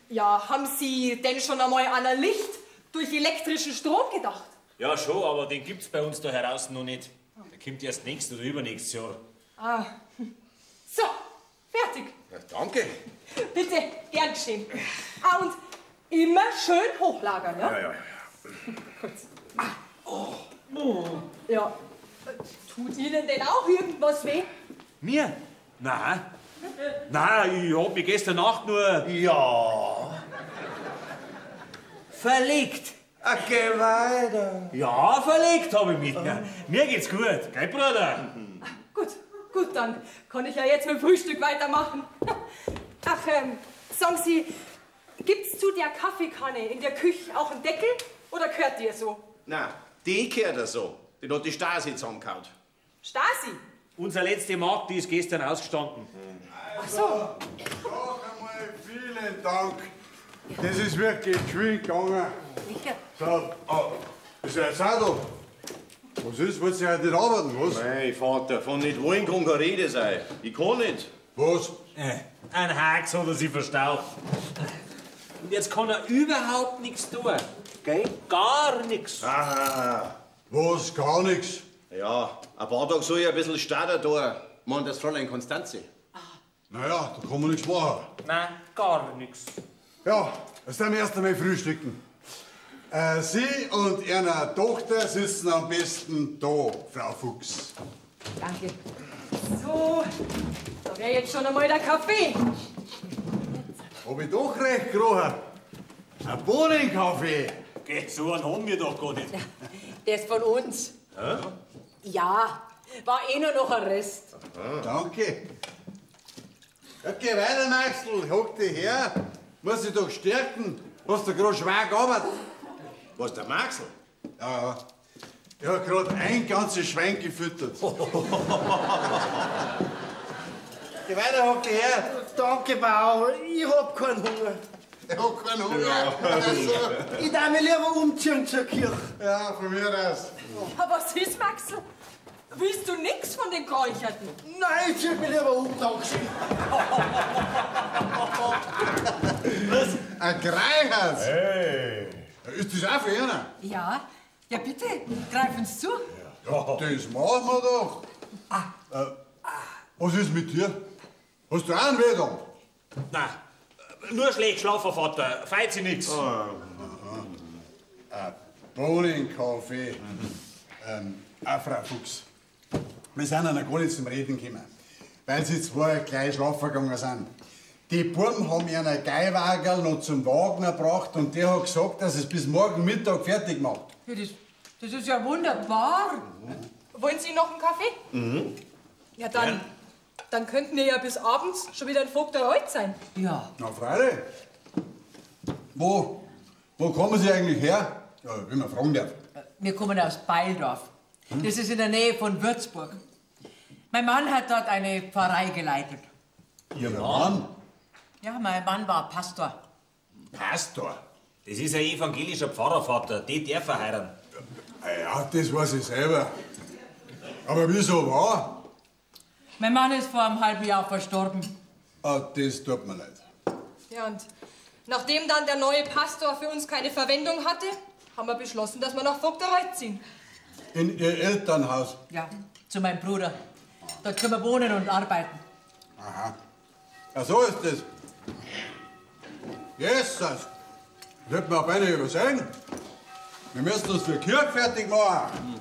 Ja, haben Sie denn schon einmal an ein Licht durch elektrischen Strom gedacht? Ja, schon, aber den gibt's bei uns da heraus noch nicht. Der kommt erst nächstes oder übernächstes Jahr. Ah, so, fertig. Ja, danke. Bitte, gern geschehen. Ah, und immer schön hochlagern, ja? Ja. Gut. Ja. Tut Ihnen denn auch irgendwas weh? Mir? Nein. Nein, ich hab mich gestern Nacht nur... Ja. verlegt. Ach, geh weiter. Ja, verlegt habe ich mich. Mir geht's gut, gell, Bruder? Gut, dann kann ich ja jetzt mit dem Frühstück weitermachen. Ach, sagen Sie, gibt's zu der Kaffeekanne in der Küche auch einen Deckel oder gehört die so? Na, die gehört er so. Die hat die Stasi zusammengehauen. Stasi? Unsere letzte Magd, die ist gestern ausgestanden. Ach so. Doch einmal vielen Dank. Das ist wirklich geschwind gegangen. Sicher. So, ist ja jetzt auch da. Was ist? Wollt ihr heute nicht arbeiten, was? Mein Vater, von nicht wollen kann keine Rede sein. Ich kann nicht. Was? Ein Hax hat er sich verstaubt. Und jetzt kann er überhaupt nichts tun. Gell? Gar nichts. Aha. Was? Gar nichts. Ja, ein paar Tage soll ich ein bisschen starten da. Mann, das Fräulein Konstanze. Naja, da kann man nichts machen. Nein, gar nichts. Ja, jetzt sind wir erst einmal frühstücken. Sie und Ihre Tochter sitzen am besten da, Frau Fuchs. Danke. So, da wäre jetzt schon einmal der Kaffee. Hab ich doch recht, Groher. Ein Bohnenkaffee. Geht so einen haben wir doch gar nicht. Der ist von uns. Hä? Ja, war eh nur noch ein Rest. Danke. Ja, geh weiter, Maxl. Hock dich her. Muss dich doch stärken. Hast du gerade schwer gearbeitet? Was, der Maxl? Ja. Ich hab gerade ein ganzes Schwein gefüttert. Geh weiter, hock dich her. Danke, Bauer. Ich hab keinen Hunger. Ich hab keinen Hunger. Ich darf mich lieber umziehen zur Kirche. Ja, von mir aus. Aber was ist, Maxl? Willst du nix von den Kräucherten? Nein, ich zieh mich lieber um, Dankeschön. Ein Greichers. Hey. Ist das auch für ihn? Ja, ja bitte, greifen Sie zu. Ja, das machen wir doch. Was ist mit dir? Hast du auch einen Weh da? Nein, nur schlecht schlafen, Vater. Feit sie nix. Bohnenkaffee. Auch Frau Fuchs. Wir sind noch gar nicht zum Reden gekommen, weil sie zwei gleich schlafen gegangen sind. Die Buben haben ihren Geiwagerl noch zum Wagner gebracht und der hat gesagt, dass es bis morgen Mittag fertig macht. Ja, das ist ja wunderbar. Wollen Sie noch einen Kaffee? Mhm. Ja, dann könnten wir ja bis abends schon wieder in Vogtereuth sein. Ja. Na, freilich. Wo kommen Sie eigentlich her? Ja, wenn man fragen darf. Wir kommen aus Beildorf. Das ist in der Nähe von Würzburg. Mein Mann hat dort eine Pfarrei geleitet. Ihr Mann? Ja, mein Mann war Pastor. Pastor? Das ist ein evangelischer Pfarrervater, den darf er heiraten. Ja, das weiß ich selber. Aber wieso war? Mein Mann ist vor einem halben Jahr verstorben. Ah, das tut mir leid. Ja, und nachdem dann der neue Pastor für uns keine Verwendung hatte, haben wir beschlossen, dass wir nach Vogtereuth ziehen. In Ihr Elternhaus? Ja, zu meinem Bruder. Dort können wir wohnen und arbeiten. Aha. Ja, so ist das. Jesus! Das hätten wir auf eine übersehen. Wir müssen uns für die Kirche fertig machen.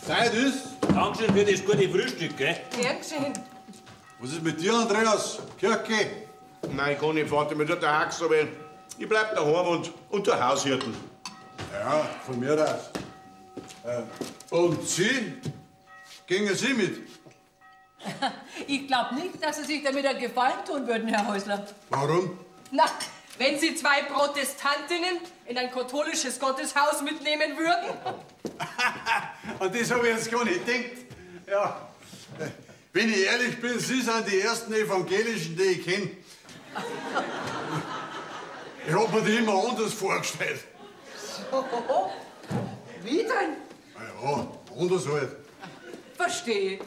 Zeit ist. Dankeschön für das gute Frühstück, gell? Gern geschehen. Was ist mit dir, Andreas? Kirche? Nein, ich kann nicht, Vater, mir tut der Hax, aber ich bleib daheim und der Haushirten. Ja, von mir aus. Und Sie? Gingen Sie mit? Ich glaube nicht, dass Sie sich damit einen Gefallen tun würden, Herr Häusler. Warum? Na, wenn Sie zwei Protestantinnen in ein katholisches Gotteshaus mitnehmen würden? Und das habe ich jetzt gar nicht gedacht. Ja. Wenn ich ehrlich bin, Sie sind die ersten Evangelischen, die ich kenne. Ich habe mir die immer anders vorgestellt. So, wie denn? Ja, anders halt. Verstehe.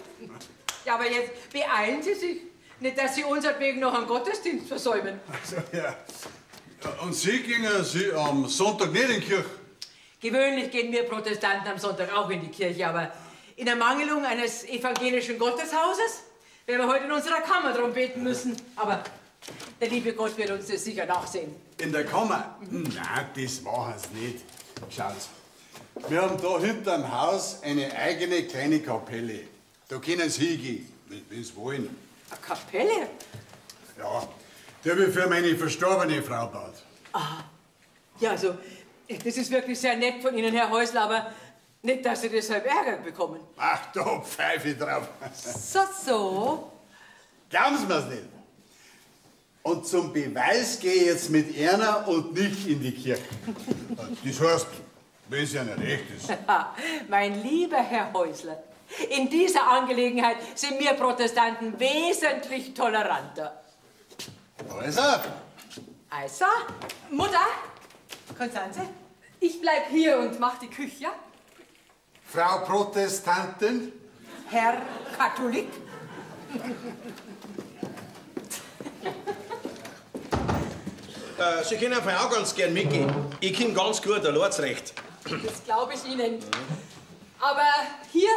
Ja, aber jetzt beeilen Sie sich. Nicht, dass Sie unsertwegen noch einen Gottesdienst versäumen. Also, ja. Und Sie gingen Sie am Sonntag nicht in die Kirche? Gewöhnlich gehen wir Protestanten am Sonntag auch in die Kirche, aber in Ermangelung eines evangelischen Gotteshauses werden wir heute in unserer Kammer drum beten müssen. Aber der liebe Gott wird uns das sicher nachsehen. In der Kammer? Nein, das machen Sie nicht. Schauen Sie. Wir haben da hinterm Haus eine eigene kleine Kapelle. Da können Sie hingehen, wenn Sie wollen. Eine Kapelle? Ja, die habe ich für meine verstorbene Frau gebaut. Ah, ja, also, das ist wirklich sehr nett von Ihnen, Herr Häusler, aber nicht, dass Sie deshalb Ärger bekommen. Ach, da pfeife ich drauf. So. Glauben Sie mir's nicht. Und zum Beweis gehe ich jetzt mit Erna und nicht in die Kirche. Das heißt, wenn es ja nicht recht ist. Mein lieber Herr Häusler, in dieser Angelegenheit sind wir Protestanten wesentlich toleranter. Also? Also, Mutter, Konstanze, ich bleib hier und mach die Küche, ja? Frau Protestantin? Herr Katholik? Sie können einfach auch ganz gern mitgehen. Ich kenn ganz gut ein Lordsrecht. Das glaube ich Ihnen. Aber hier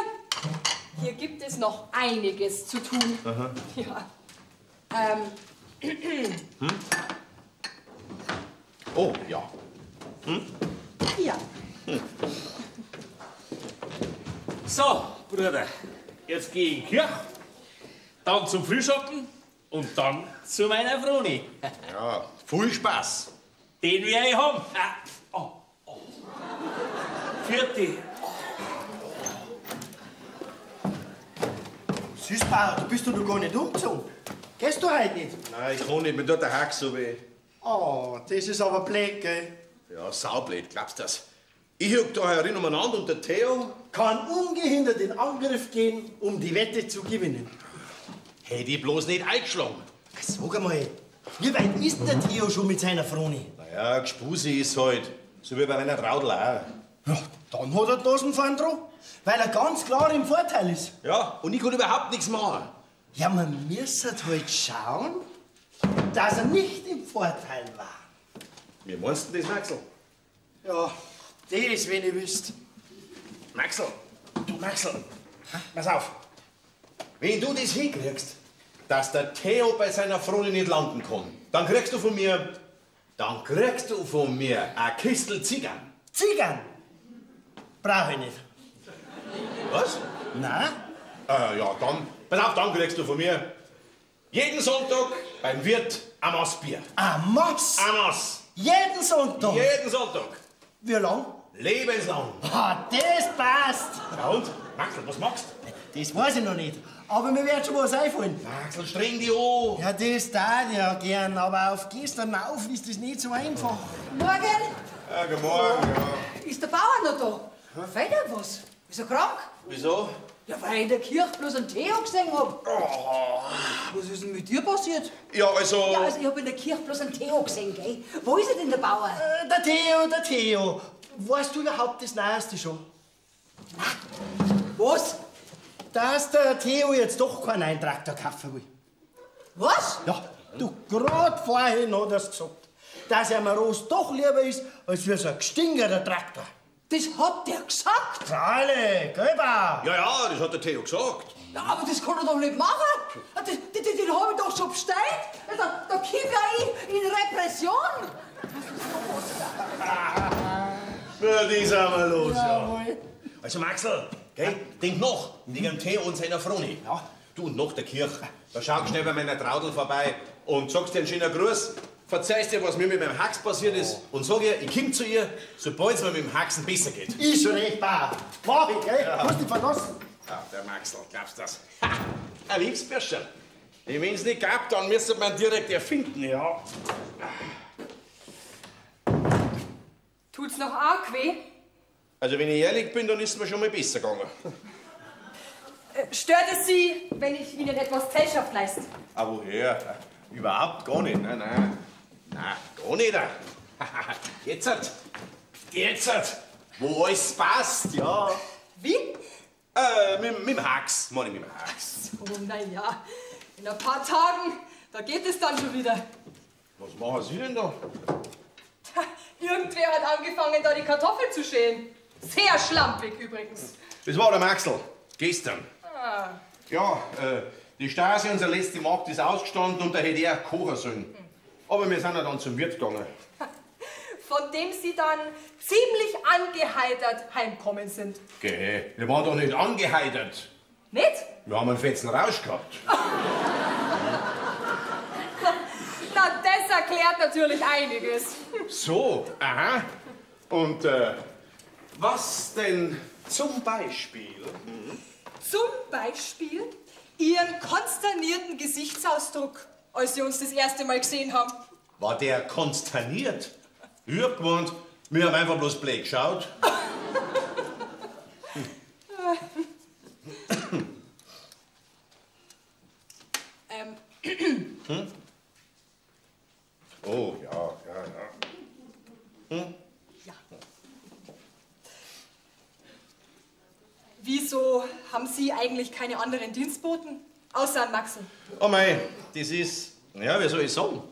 gibt es noch einiges zu tun. Aha. Ja. Oh, ja. Ja. So, Bruder, jetzt gehe ich in die Kirche, dann zum Frühschoppen und dann zu meiner Froni. Ja, viel Spaß. Den werde ich haben. Vierte. Süßbauer, du bist doch noch gar nicht umgezogen. Gehst du heute nicht? Nein, ich kann nicht, mir tut der Hax so weh. Oh, das ist aber blöd, gell? Ja, saublöd, glaubst du das? Ich huck da herin umeinander und der Theo kann ungehindert in Angriff gehen, um die Wette zu gewinnen. hätte ich bloß nicht eingeschlagen. Sag einmal, wie weit ist denn der Theo schon mit seiner Froni? Naja, Gspusi ist halt, so wie bei meiner Traudl auch. Ja, dann hat er Dosenfahren dran, weil er ganz klar im Vorteil ist. Ja, und ich kann überhaupt nichts machen. Ja, man müsste halt schauen, dass er nicht im Vorteil war. Wie meinst du das, Maxl? Ja, das, wenn ihr wisst. Maxl, du Maxl, pass auf. Wenn du das hinkriegst, dass der Theo bei seiner Froni nicht landen kann, dann kriegst du von mir eine Kistel Zigarren. Zigarren? Brauche ich nicht. Was? Nein? Ja, dann, pass auf, dann kriegst du von mir jeden Sonntag beim Wirt ein Maß Bier. Ein Maß? Ein Maß. Jeden Sonntag? Jeden Sonntag. Wie lang? Lebenslang. Ah, das passt. Ja und? Maxel, was machst du? Das weiß ich noch nicht. Aber mir wird schon was einfallen. Maxel, streng dich an. Ja, das tat ich ja gern, aber auf gestern auf ist das nicht so einfach. Morgen, Ja, guten Morgen, ja. ist der Bauer noch da? Fehlt ihm was? Ist er krank? Wieso? Ja, weil ich in der Kirche bloß einen Theo gesehen hab. Was ist denn mit dir passiert? Ja, also... Ja, also ich hab in der Kirche bloß einen Theo gesehen, gell? Wo ist er denn, der Bauer? Der Theo. Weißt du überhaupt das Neueste schon? Was? Dass der Theo jetzt doch keinen neuen Traktor kaufen will. Was? Ja, du, gerade vorhin hat er's gesagt, dass ihm ein Ross doch lieber ist, als wie so ein gestingerter Traktor. Das hat der gesagt? Alle, gell, Bauer? Ja, das hat der Theo gesagt. Ja, aber das kann er doch nicht machen. Den hab ich doch schon bestellt. Da komm ja ich in Repression. Ja, die sind wir los, ja. Jawohl. Also, Maxel, gell, denk noch, wegen dem Theo und seiner Froni. Ja. Du und nach der Kirche, da schau schnell bei meiner Traudel vorbei und sagst dir einen schönen Gruß, verzeihst dir, was mir mit meinem Hax passiert ist und sag ihr, ich komm zu ihr, sobald es mir mit dem Haxen besser geht. Ist schon recht, Bauer. Mach ich, gell? Ja. Musst dich verlassen. Ja, der Maxel, glaubst du das? Ha, ein Liebsbürscherl. Wenn es nicht gab, dann müsste man direkt erfinden, ja. Tut's noch arg weh? Also, wenn ich ehrlich bin, dann ist es mir schon mal besser gegangen. Stört es Sie, wenn ich Ihnen etwas Gesellschaft leiste? Aber woher? Überhaupt gar nicht. Nein, nein. Nein, gar nicht. Jetzt. Wo alles passt, ja. Wie? Mit dem Hax, meine ich mit dem Hax. Oh, na ja. In ein paar Tagen, da geht es dann schon wieder. Was machen Sie denn da? Irgendwer hat angefangen, da die Kartoffel zu schälen. Sehr schlampig übrigens. Das war der Maxel. Gestern. Ah. Ja, die Stasi, unser letzter Markt, ist ausgestanden und da hätte er kochen sollen. Aber wir sind ja dann zum Wirt gegangen. Von dem Sie dann ziemlich angeheitert heimkommen sind. Geh, wir waren doch nicht angeheitert. Nicht? Wir haben einen fetzen Rausch gehabt. Na, das erklärt natürlich einiges. So, aha. Und was denn zum Beispiel? Zum Beispiel Ihren konsternierten Gesichtsausdruck, als Sie uns das erste Mal gesehen haben. War der konsterniert? Ich hab gemeint, wir haben einfach bloß blöd geschaut. Oh, ja. Ja. Wieso haben Sie eigentlich keine anderen Dienstboten? Außer an Maxel. Oh mei, das ist, ja, wie soll ich sagen?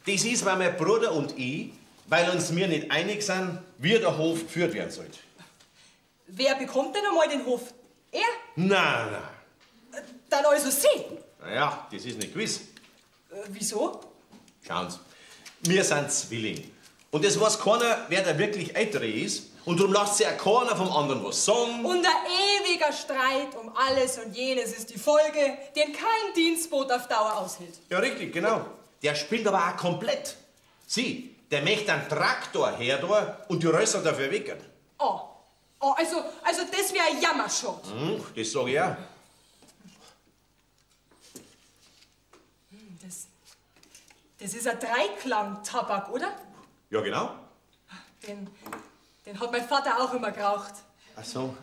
Das ist, weil mein Bruder und ich, weil uns wir nicht einig sind, wie der Hof geführt werden sollte. Wer bekommt denn einmal den Hof? Er? Nein. Dann also Sie. Naja, das ist nicht gewiss. Wieso? Schauen Sie, wir sind Zwillinge. Und es weiß keiner, wer der wirklich Ältere ist. Und darum lasst sich ja keiner vom anderen was sagen. Und ein ewiger Streit um alles und jenes ist die Folge, den kein Dienstboot auf Dauer aushält. Ja, richtig, genau. Der spielt aber auch komplett. Sie, der möchte einen Traktor her da und die Rösser dafür wecken. Oh, also das wäre ein Jammerschott. Das sag ich auch. Das ist ein Dreiklang-Tabak, oder? Ja, genau. Den hat mein Vater auch immer geraucht. Ach so.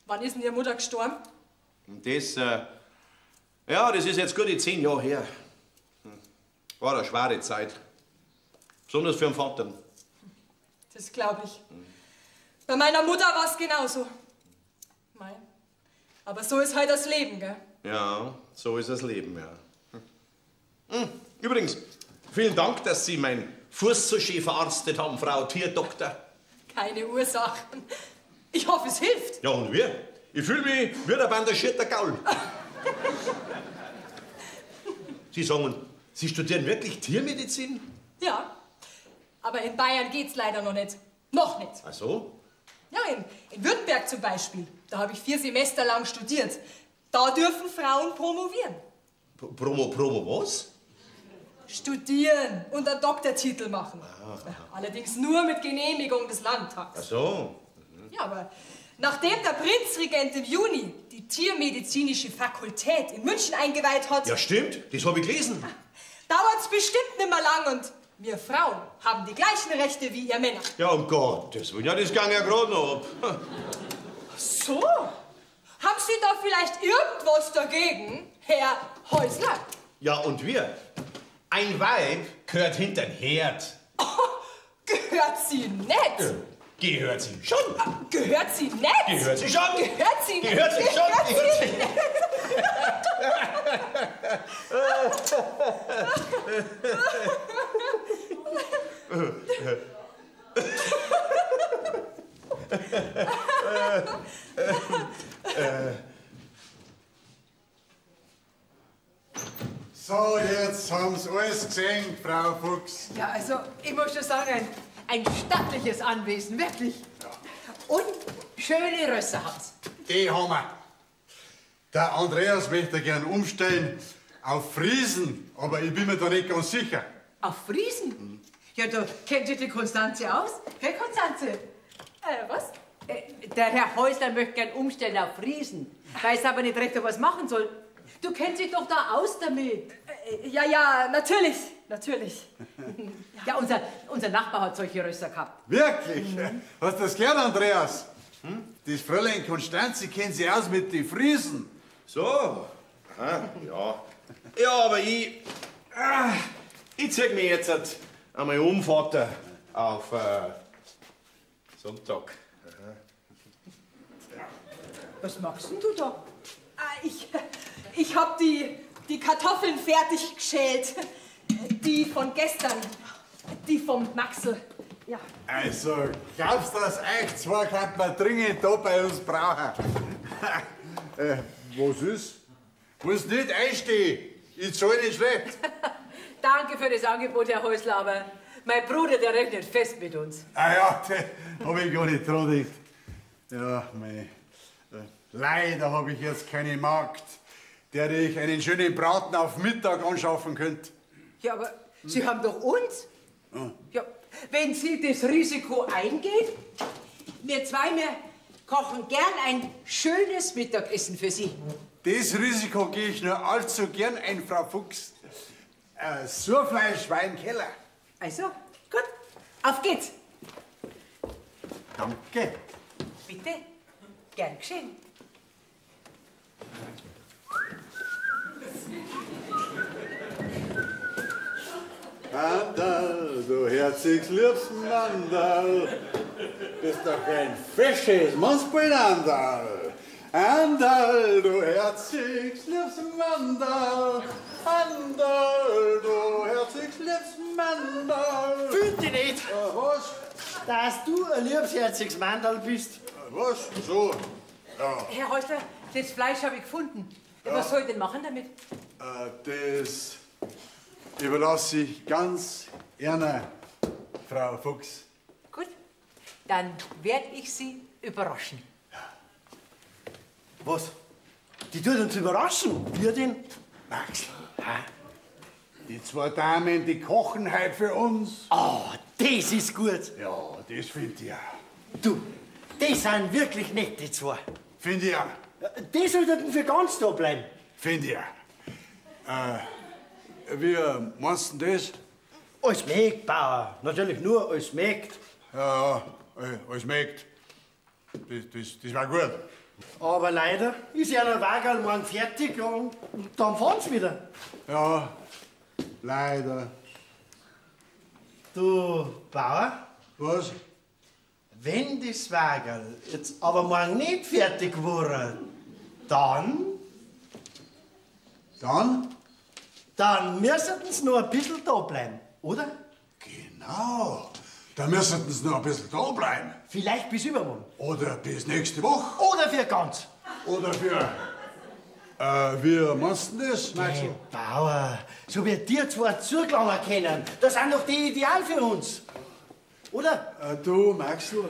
Wann ist denn Ihre Mutter gestorben? Und das, ja, das ist jetzt gute 10 Jahre her. War eine schwere Zeit. Besonders für den Vater. Das glaube ich. Bei meiner Mutter war es genauso. Mei. Aber so ist halt das Leben, gell? Ja, so ist das Leben, ja. Übrigens, vielen Dank, dass Sie meinen Fuß so schön verarztet haben, Frau Tierdoktor. Keine Ursachen. Ich hoffe, es hilft. Ja, und wir? Ich fühle mich wie der bandagierter Gaul. Sie sagen, Sie studieren wirklich Tiermedizin? Ja. Aber in Bayern geht's leider noch nicht. Noch nicht. Ach so? Ja, in Württemberg zum Beispiel. Da habe ich 4 Semester lang studiert. Da dürfen Frauen promovieren. Promo was? studieren und einen Doktortitel machen. Allerdings nur mit Genehmigung des Landtags. Ach so. Ja, aber nachdem der Prinzregent im Juni die Tiermedizinische Fakultät in München eingeweiht hat, Ja, stimmt. Das habe ich gelesen. dauert's bestimmt nimmer lang und wir Frauen haben die gleichen Rechte wie ihr Männer. Ja, um Gottes Willen. Ja, das ging ja gerade noch ab. So? Haben Sie da vielleicht irgendwas dagegen, Herr Häusler? Ja, und wir? Ein Weib gehört hinter den Herd. Gehört sie nicht? Gehört sie schon. Gehört sie nicht? Gehört sie schon. Gehört sie nicht? Gehört sie schon. Gehört sie nicht? So, jetzt haben Sie alles gesehen, Frau Fuchs. Ja, also, ich muss schon sagen, ein stattliches Anwesen, wirklich. Und schöne Rösser hat's. Die haben wir. Der Andreas möchte gern umstellen auf Friesen, aber ich bin mir da nicht ganz sicher. Auf Friesen? Ja, da kennt sich die Konstanze aus. Hey, Konstanze. Was? Der Herr Häusler möchte gern umstellen auf Friesen. Weiß aber nicht recht, ob er was machen soll. Du kennst dich doch da aus damit. Ja, natürlich. Natürlich. Ja, unser Nachbar hat solche Rösser gehabt. Wirklich? Hast du das gehört, Andreas? Das Fräulein Konstanze kennt sich aus mit den Friesen. So. Aha, ja. Ja, aber ich zeig mich jetzt einmal um, Vater, auf Sonntag. Was machst denn du da? Ich hab die Kartoffeln fertig geschält. Die von gestern. Die vom Maxl. Ja. Also, glaubst du, dass euch zwei kann man dringend da bei uns brauchen? Was ist? Muss nicht einstehen. Ich zahle nicht schlecht. Danke für das Angebot, Herr Häusler, aber mein Bruder, der rechnet fest mit uns. Ah ja, das hab ich gar nicht dran gedacht. Ja, leider habe ich jetzt keine Magd, der ich einen schönen Braten auf Mittag anschaffen könnte. Ja, aber Sie haben doch uns. Ja, wenn Sie das Risiko eingehen, wir zwei, wir kochen gern ein schönes Mittagessen für Sie. Das Risiko gehe ich nur allzu gern ein, Frau Fuchs. Surfleisch war im Keller. Also, gut, auf geht's. Danke. Bitte, gern geschehen. Mandal, du herzigs liebst Mandal, bist doch ein fesches Mannsbeinandal. Andal, du herzigs liebst Mandal, Andal, du herzigs liebst Mandal. Fühlt dich nicht, Was? dass du ein liebsherziges Mandal bist. Was? So? Ja, Herr Häusler, das Fleisch habe ich gefunden. Was soll ich denn machen damit? das überlasse ich ganz gerne, Frau Fuchs. Gut, dann werde ich Sie überraschen. Was? Die tut uns überraschen. Wir denn? Maxl, die zwei Damen, die kochen heute für uns. Oh, das ist gut. Ja, das finde ich auch. Du, die sind wirklich nett, die zwei. Finde ich auch. Die sollten für ganz da bleiben. Finde ich auch. Wie meinst du das? Als Mägd, Bauer. Natürlich nur als Mägd. Ja, als Mägd. Das war gut. Aber leider ist ja der Wagerl morgen fertig und dann fahren sie wieder. Ja, leider. Du, Bauer, Was? wenn das Wagerl jetzt aber morgen nicht fertig wäre, dann müssten sie noch ein bisschen da bleiben, oder? Genau. Da müssen sie noch ein bisschen da bleiben. Vielleicht bis übermorgen. Oder bis nächste Woche. Oder für ganz. Oder für. Wie meinst du das, Maxl? Hey, Bauer, so wie dir zwei zugelangen können, das sind doch die ideal für uns. Oder? Du, Maxl,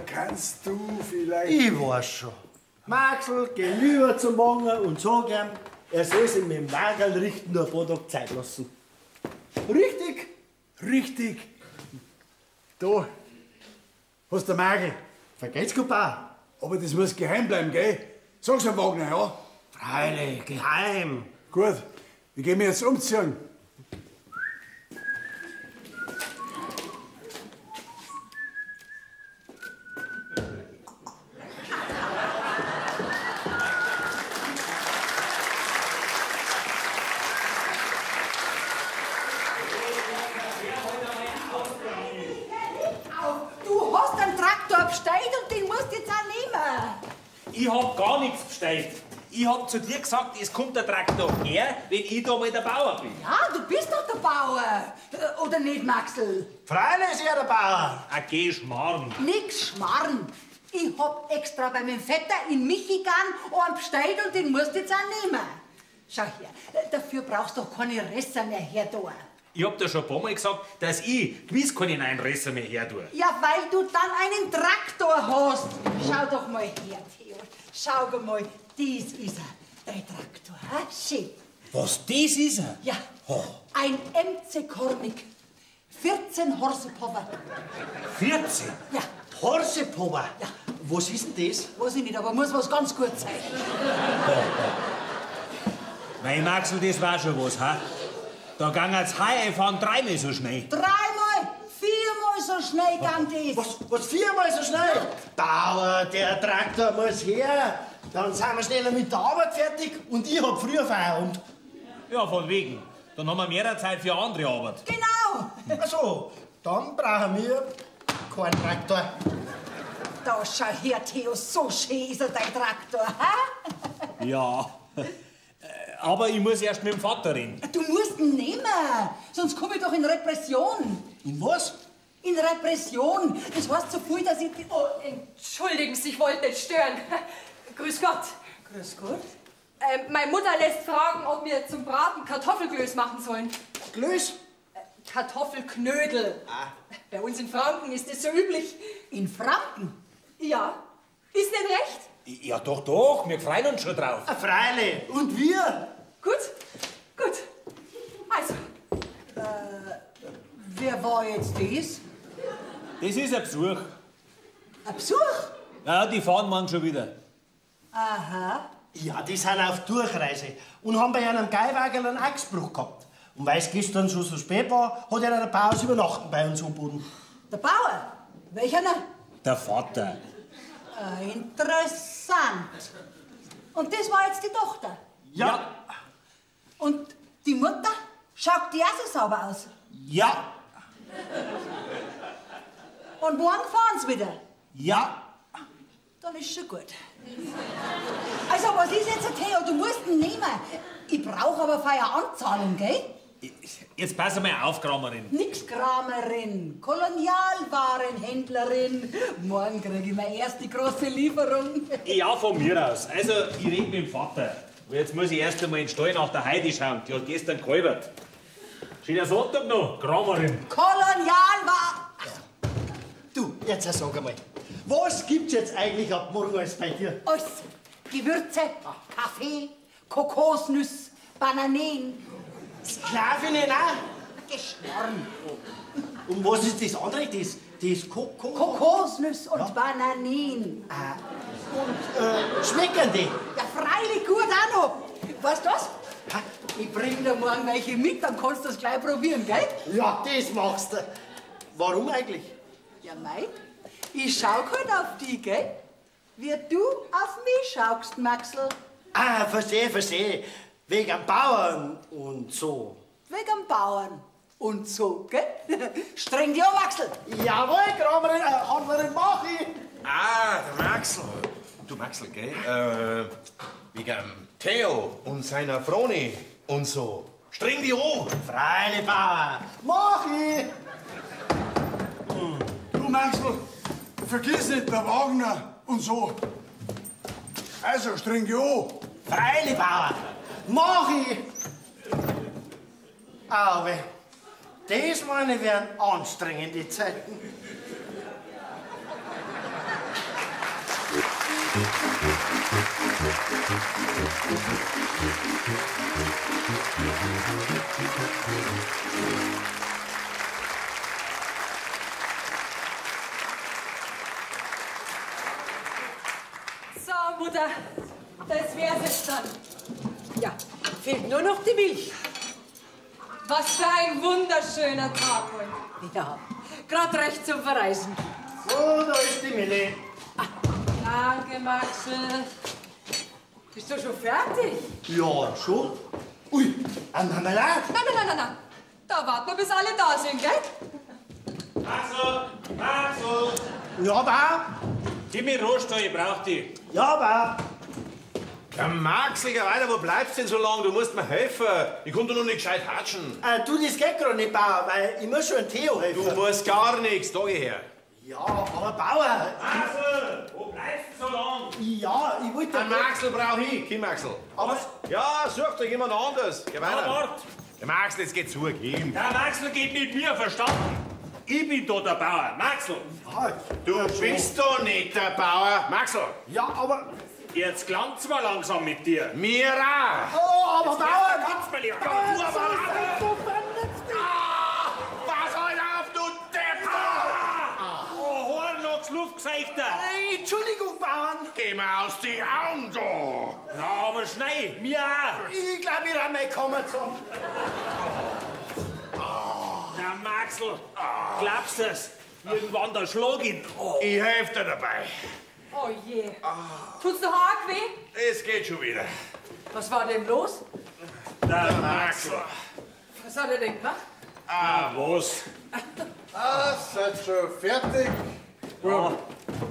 kannst du vielleicht. Ich weiß schon. Maxl, geh lieber zum Morgen und sag ihm, er soll sich mit dem Wagerl richten, nur ein paar Tage Zeit lassen. Richtig. Richtig. Da hast du den Magel. Vergeht's gut, Bauer? Aber das muss geheim bleiben, gell? Sag's am Wagner, ja? Freilich, geheim. Gut, wir gehen jetzt umziehen. Du hast einen Traktor bestellt und den musst du jetzt auch nehmen. Ich hab gar nichts bestellt. Ich hab zu dir gesagt, es kommt der Traktor her, wenn ich da mal der Bauer bin. Ja, du bist doch der Bauer. Oder nicht, Maxl? Freilich ist er der Bauer. Geh Schmarrn. Nix Schmarrn. Ich hab extra bei meinem Vetter in Michigan einen bestellt und den musst du jetzt auch nehmen. Schau her, dafür brauchst du doch keine Resser mehr her da. Ich hab dir schon ein paar Mal gesagt, dass ich gewiss keine Neinresser mehr her tue. Ja, weil du dann einen Traktor hast. Schau doch mal her, Theo. Schau mal, dies ist er, dein Traktor. Ha? Schön. Was, das ist er? Ja, ein MC Kornig. 14 Horsepower. 14? Ja, Horsepower. Ja. Was ist denn das? weiß ich nicht, aber muss was ganz gut sein. Mein Maxl, das war schon was, ha? Da gang als Hai fahren dreimal so schnell. Dreimal, viermal so schnell kann das. Was viermal so schnell? Bauer, der Traktor muss her. Dann sind wir schneller mit der Arbeit fertig und ich hab früher Feierabend. Ja, von wegen. Dann haben wir mehr Zeit für andere Arbeit. Genau. Ach so, dann brauchen wir keinen Traktor. Da schau her, Theo, so schön ist er, dein Traktor. Ha? Ja. Aber ich muss erst mit dem Vater reden. Du musst ihn nehmen, sonst komme ich doch in Repression. In was? In Repression. Das heißt so viel, dass ich... Oh, entschuldigen Sie, ich wollte nicht stören. Grüß Gott. Grüß Gott. Meine Mutter lässt fragen, ob wir zum Braten Kartoffelklöß machen sollen. Glöß? Kartoffelknödel. Bei uns in Franken ist das so üblich. In Franken? Ja. Ist nicht recht? Ja, doch, doch. Wir freuen uns schon drauf. Freilich. Und wir? Gut, gut. Also, Wer war jetzt das? Das ist ein Besuch. Ein Besuch? Ja, die fahren morgen schon wieder. Aha. Ja, die sind auf Durchreise und haben bei einem Geiwagen einen Achsbruch gehabt. Und weil es gestern schon so spät war, hat er eine Pause übernachten bei uns angeboten. Der Bauer? Welcher? Der Vater. Interessant. Und das war jetzt die Tochter? Ja. Und die Mutter? Schaut die auch so sauber aus? Ja. Und morgen fahren sie wieder? Ja. Dann ist schon gut. Also, was ist jetzt, Theo? Du musst ihn nehmen. Ich brauche aber Feieranzahlung, gell? Jetzt pass mal auf, Kramerin. Nix Kramerin, Kolonialwarenhändlerin. Morgen kriege ich meine erste große Lieferung. Ja, von mir aus. Also, ich rede mit dem Vater. Und jetzt muss ich erst einmal in den Stall nach der Heidi schauen. Die hat gestern gehalbert. Schöner Sonntag noch, Kramerin. Kolonialwaren. Du, jetzt sag einmal, was gibt's jetzt eigentlich ab morgen alles bei dir? Alles. Gewürze, Kaffee, Kokosnüsse, Bananen. Sklavinnen auch? Geschnorren. Und was ist das andere? Das Kokosnüsse und Bananen. schmecken die? Ja, freilich gut auch noch. Weißt du was? Ich bring dir morgen welche mit, dann kannst du das gleich probieren, gell? Ja, das machst du. Warum eigentlich? Ja, mei, ich schau halt auf dich, gell? Wie du auf mich schaust, Maxl. Ah, verstehe. Wegen am Bauern und so. Wegen am Bauern und so, gell? Streng dich an, Maxl. Jawohl, Kramerin, Handlerin, mach ich. Ah, der Maxl. Du Maxl, gell? Wegen Theo und seiner Froni und so. Streng die hoch. Freilich, Bauer, mach ich. Du Maxl, vergiss nicht der Wagner und so. Also, streng dich an. Freilich, Bauer, mach ich. Aber das, meine, wären anstrengende Zeiten. So, Mutter, das wär's jetzt dann. Ja, fehlt nur noch die Milch. Was für ein wunderschöner Tag heute. Ja, gerade recht zum Verreisen. So, da ist die Milli. Danke, Maxel. Bist du schon fertig? Ja, schon. Ui, ein Marmelade. Nein. Da warten wir, bis alle da sind, gell? Maxel! Ja, Bauer. Gib mir Rohstall, ich brauch die. Ja, Bauer. Ja, Maxel, geh weiter, wo bleibst du denn so lange? Du musst mir helfen. Ich konnte noch nicht gescheit hatschen. Du, das geht gerade nicht, Bauer, weil ich muss schon ein Theo helfen. Du musst gar nichts, da geh her. Ja, aber Bauer. Maxel, wo bleibst du so lang? Ja, ich wollte... Ein Maxel brauch ich. Kim Maxel. Aber... Ja, sucht euch jemand anderes. Geh weiter. Wart! Ja, Maxel, jetzt geht's zu, Kim. Der Maxel geht mit mir, verstanden? Ich bin da der Bauer. Maxel! Du bist doch nicht der Bauer. Maxel. Ja, aber... Jetzt klangt's mal langsam mit dir. Mir auch. Oh, aber Bauer... Kannst mir lieber. Pass halt auf, du Depp! Oh, Hornochs Luftgesichter! Hey, Entschuldigung, Bauern. Geh mir aus die Augen, du! Na, aber schnell, mir auch! Ich glaube, wir haben mal kommen zusammen. Der Maxel, glaubst du's? Irgendwann der Schlag ihn. Oh. Ich helfe dir dabei. Oh je. Tut's noch arg weh? Es geht schon wieder. Was war denn los? Der Maxel. Was hat er denn gemacht? Was? Seid schon fertig? Ja,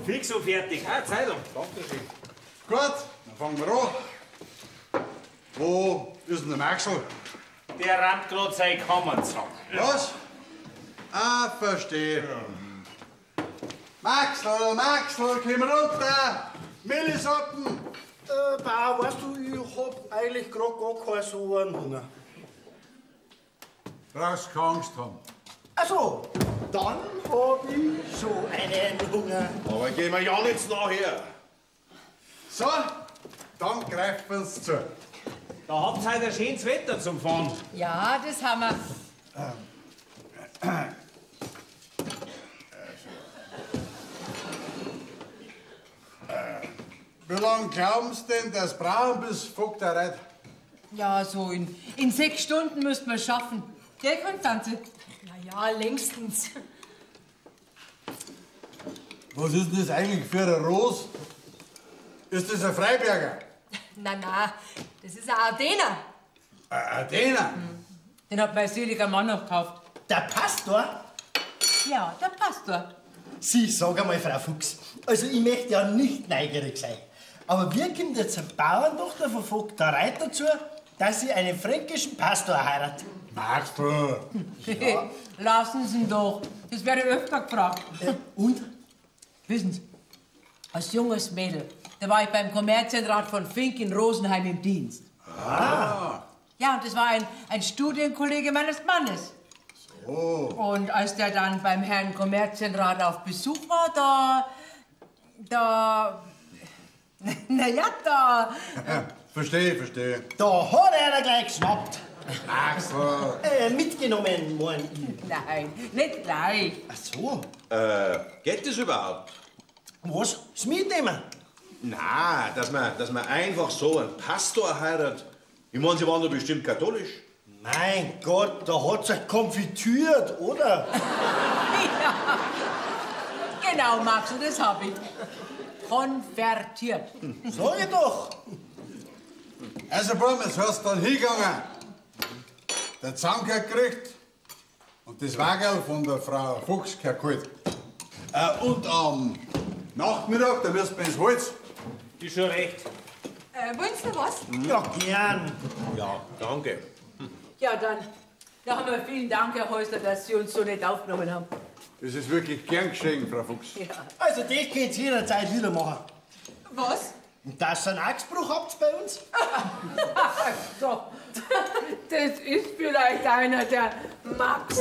fix und fertig. Ah, Zeitung. Dankeschön. Gut, dann fangen wir an. Wo ist denn der Maxel? Der rammt gerade seine Kammer zusammen. Was? Verstehe. Maxel, komm runter! Millisoppen! Bauer, weißt du, ich hab eigentlich gerade gar keinen so einen Hunger. Brauchst keine Angst haben. Also, dann hab ich schon einen Hunger. Aber gehen wir ja nichts nachher. So, dann greifen wir uns zu. Da habt ihr heute ein schönes Wetter zum Fahren. Ja, das haben wir. Wie lange glauben Sie denn, dass brauchen bis Vogtereit? Ja, so in 6 Stunden müssten wir es schaffen. Gell, Konstanze? Na ja, längstens. Was ist denn das eigentlich für ein Ros? Ist das ein Freiberger? Na, das ist ein Ardener. Ein Athener? Den hat mein seliger Mann noch gekauft. Der Pastor? Ja, der Pastor. Sie, sag einmal, Frau Fuchs. Also, ich möchte ja nicht neugierig sein. Aber wie kommt jetzt eine Bauerntochter von Vogterei dazu, dass sie einen fränkischen Pastor heiratet? Magst du? Lassen Sie ihn doch. Das werde ich öfter gefragt. Und? Wissen Sie, als junges Mädel, da war ich beim Kommerzienrat von Fink in Rosenheim im Dienst. Ah. Ja, und das war ein Studienkollege meines Mannes. So. Und als der dann beim Herrn Kommerzienrat auf Besuch war, da... Verstehe. Da hat er gleich geschnappt. Axel. Mitgenommen, mein ich. Nein, nicht gleich. Ach so. Geht das überhaupt? Was? Das mitnehmen? Na, dass man einfach so einen Pastor heiratet. Ich meine, Sie waren doch bestimmt katholisch. Mein Gott, da hat sich konfitürt, oder? Ja, genau, Max, und das hab ich. Konvertiert. Sag ich doch. Also, Brum, jetzt hast du dann hingegangen. Der Zanker gekriegt und das Wagel von der Frau Fuchs geholt. Und am Nachmittag, da wirst du ins Holz. Ist schon recht. Wollen Sie noch was? Ja, gern. Ja, danke. Ja, dann haben wir vielen Dank, Herr Häusler, dass Sie uns so nett aufgenommen haben. Das ist wirklich gern geschehen, Frau Fuchs. Ja. Also, das könnt ihr jederzeit wieder machen. Was? Und dass ihr einen Achsbruch habt bei uns? So, das ist vielleicht einer der Max.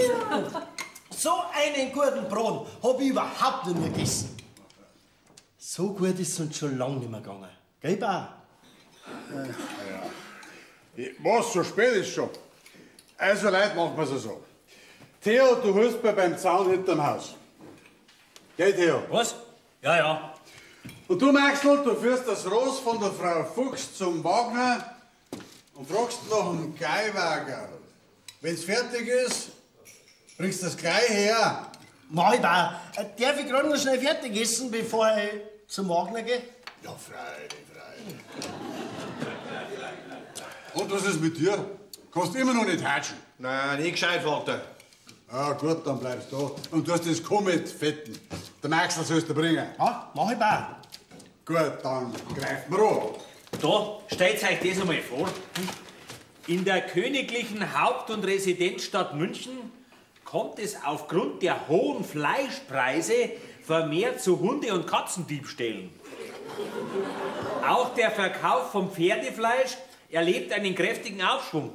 So einen guten Braten hab ich überhaupt noch nie gegessen. So gut ist es uns schon lange nicht mehr gegangen. Gell, Bauer? Was, so spät ist schon? Also, Leute, machen wir es so. Theo, du hilfst mir beim Zaun hinterm Haus. Gell, Theo? Was? Ja, ja. Und du, Maxl, du führst das Ross von der Frau Fuchs zum Wagner und fragst nach dem Geiwagen. Wenn's fertig ist, bringst du das gleich her. Mach ich, Bauer. Darf ich gerade noch schnell fertig essen, bevor ich zum Wagner gehe? Ja, freilich, freilich. Und was ist mit dir? Kannst immer noch nicht hatschen. Nein, nicht gescheit, Vater. Ah, gut, dann bleibst du da. Und du hast das Komet fetten. Der Maxl sollst du bringen. Ja, mach ich, Bauer. Gut, dann greift mir an. Da, stellt euch das einmal vor. In der königlichen Haupt- und Residenzstadt München kommt es aufgrund der hohen Fleischpreise vermehrt zu Hunde- und Katzendiebstählen. Auch der Verkauf von Pferdefleisch erlebt einen kräftigen Aufschwung.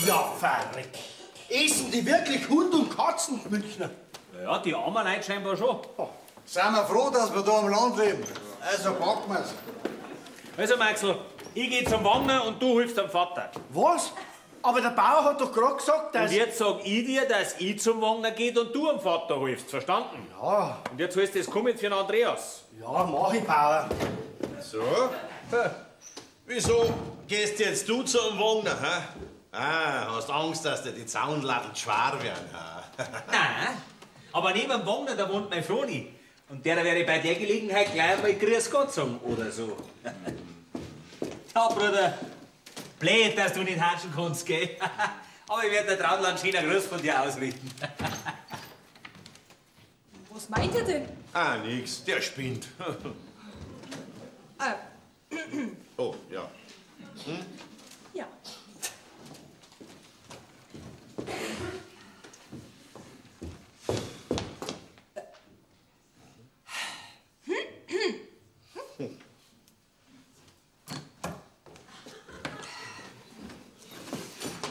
Ja, verrückt. Essen die wirklich Hund und Katzen, Münchner? Ja, die armen Leute scheinbar schon. Sind wir froh, dass wir da am Land leben. Also packen wir's. Also, Maxl, ich geh zum Wagner und du hilfst dem Vater. Was? Aber der Bauer hat doch gerade gesagt, dass... Und jetzt sag ich dir, dass ich zum Wagner geht und du dem Vater hilfst, verstanden? Ja, Und jetzt holst du das Komet für den Andreas. ja, mach ich, Bauer. So? Wieso gehst jetzt du zum Wagner, hä? Ah, hast Angst, dass dir die Zaunlatten schwer werden, hä? Nein, aber neben dem Wagner, da wohnt mein Froni. Und der werde ich bei der Gelegenheit gleich mal Grüß Gott sagen oder so. Ja, Bruder, blöd, dass du nicht hatschen kannst, gell? Aber ich werde der Trautland schöner Gruß von dir ausrichten. Was meint ihr denn? Ah, nix, der spinnt. Oh, ja. Ja.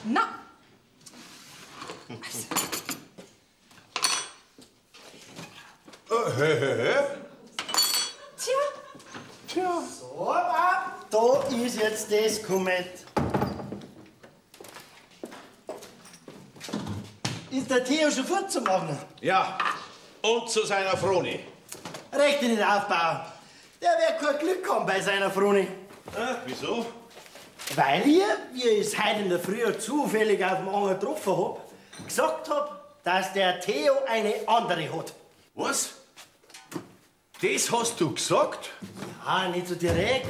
Na. Tja. So, Bauer, da ist jetzt das Komet. Ist der Theo schon fort zum Wagner? Ja, und zu seiner Froni. Recht nicht auf, Bauer. Der wird kein Glück haben bei seiner Froni. Wieso? Weil ihr, wie ich es heute in der Früh zufällig auf dem Anger getroffen hab, gesagt hab, dass der Theo eine andere hat. Was? Das hast du gesagt? Ja, nicht so direkt.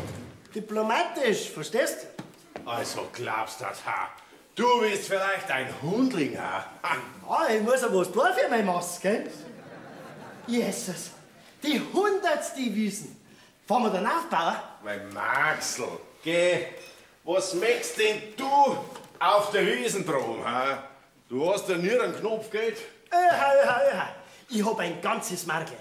Diplomatisch, verstehst du? Also glaubst du das, ha? Du bist vielleicht ein Hundling, ha? Ja, ich muss ja was tun für meine Maske, gell? Jesus, die 100. Wiesen. Fahren wir dann auf, Bauer? Mein Maxl, geh. Was möchtest denn du auf der Wiesen drum, ha? Du hast ja nie einen Knopf, gell? Ich hab ein ganzes Margel.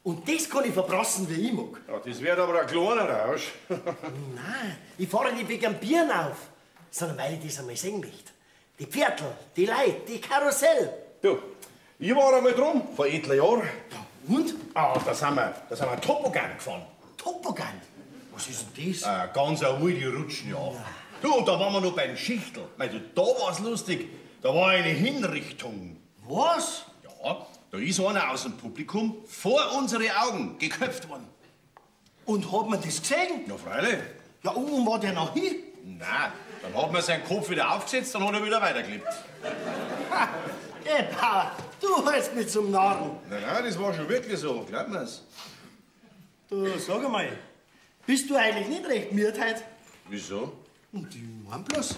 Und das kann ich verbrassen, wie ich mag. Ja, das wird aber ein kleiner Rausch. Nein, ich fahre nicht wegen dem Bieren auf, sondern weil ich das einmal sehen möchte. Die Viertel, die Leute, die Karussell. Du, ich war einmal drum, vor etlichen Jahren. Und? Ah, da sind wir Toboggan gefahren. Toboggan? Was ist denn das? Ganz eine alte Rutschen, ja. Du, und da waren wir noch bei den Schichtel. Weil du, da war's lustig. Da war eine Hinrichtung. Was? Ja, da ist einer aus dem Publikum vor unsere Augen geköpft worden. Und hat man das gesehen? Ja, freilich. Ja, und war der noch hin? Nein, dann hat man seinen Kopf wieder aufgesetzt, dann hat er wieder weitergelebt. Geh, Bauer, du hältst mich zum Narren. Nein, das war schon wirklich so, glaub mir's. Du, sag einmal, bist du eigentlich nicht recht müde heute? Wieso? Und ich mein bloß,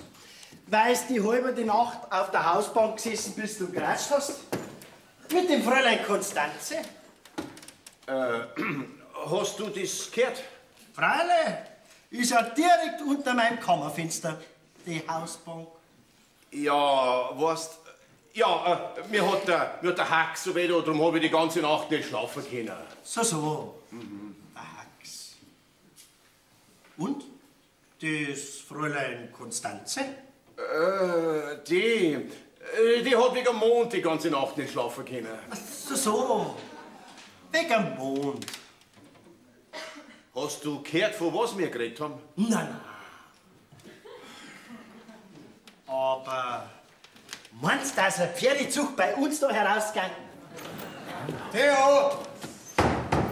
weil du die halbe Nacht auf der Hausbank gesessen bist und geratscht hast? Mit dem Fräulein Konstanze? Hast du das gehört? Freilich, ist ja direkt unter meinem Kammerfenster, die Hausbank. Ja, weißt, ja, mir hat der Hack so weh, darum habe ich die ganze Nacht nicht schlafen können. So. Wachs. Und? Das Fräulein Konstanze? Die hat wegen Mond die ganze Nacht nicht schlafen können. So. Wegen dem Mond. Hast du gehört, von was wir geredet haben? Nein. Aber meinst du, dass ein Pferdezug bei uns da herausgeht? Theo!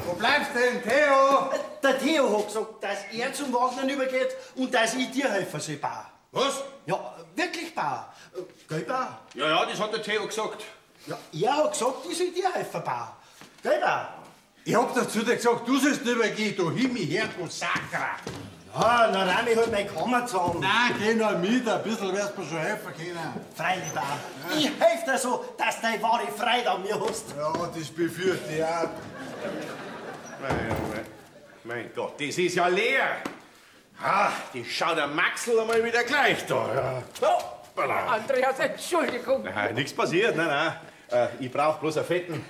Wo bleibst du denn, Theo? Der Theo hat gesagt, dass er zum Wagner übergeht und dass ich dir helfen soll bauen. Was? Ja, wirklich bauen. Gell, bauen? Ja, das hat der Theo gesagt. Ja, er hat gesagt, ich soll dir helfen bauen. Gell, bauen? Ich hab doch zu dir gesagt, du sollst übergehen, du Himmelherd, du Sakra. Ja, dann reim ich halt meine Kammer zusammen. Nein, geh noch mit, ein bisschen wirst du mir schon helfen können. Freilich, bauen. Ich helfe dir so, dass du deine wahre Freude an mir hast. Ja, das befürchte ich auch. Mein Gott, das ist ja leer. Ah, die schaut der Maxl einmal wieder gleich da. Ja. Hoppala. Andreas, Entschuldigung. Nein, nichts passiert, nein. Ich brauch bloß einen Fetten.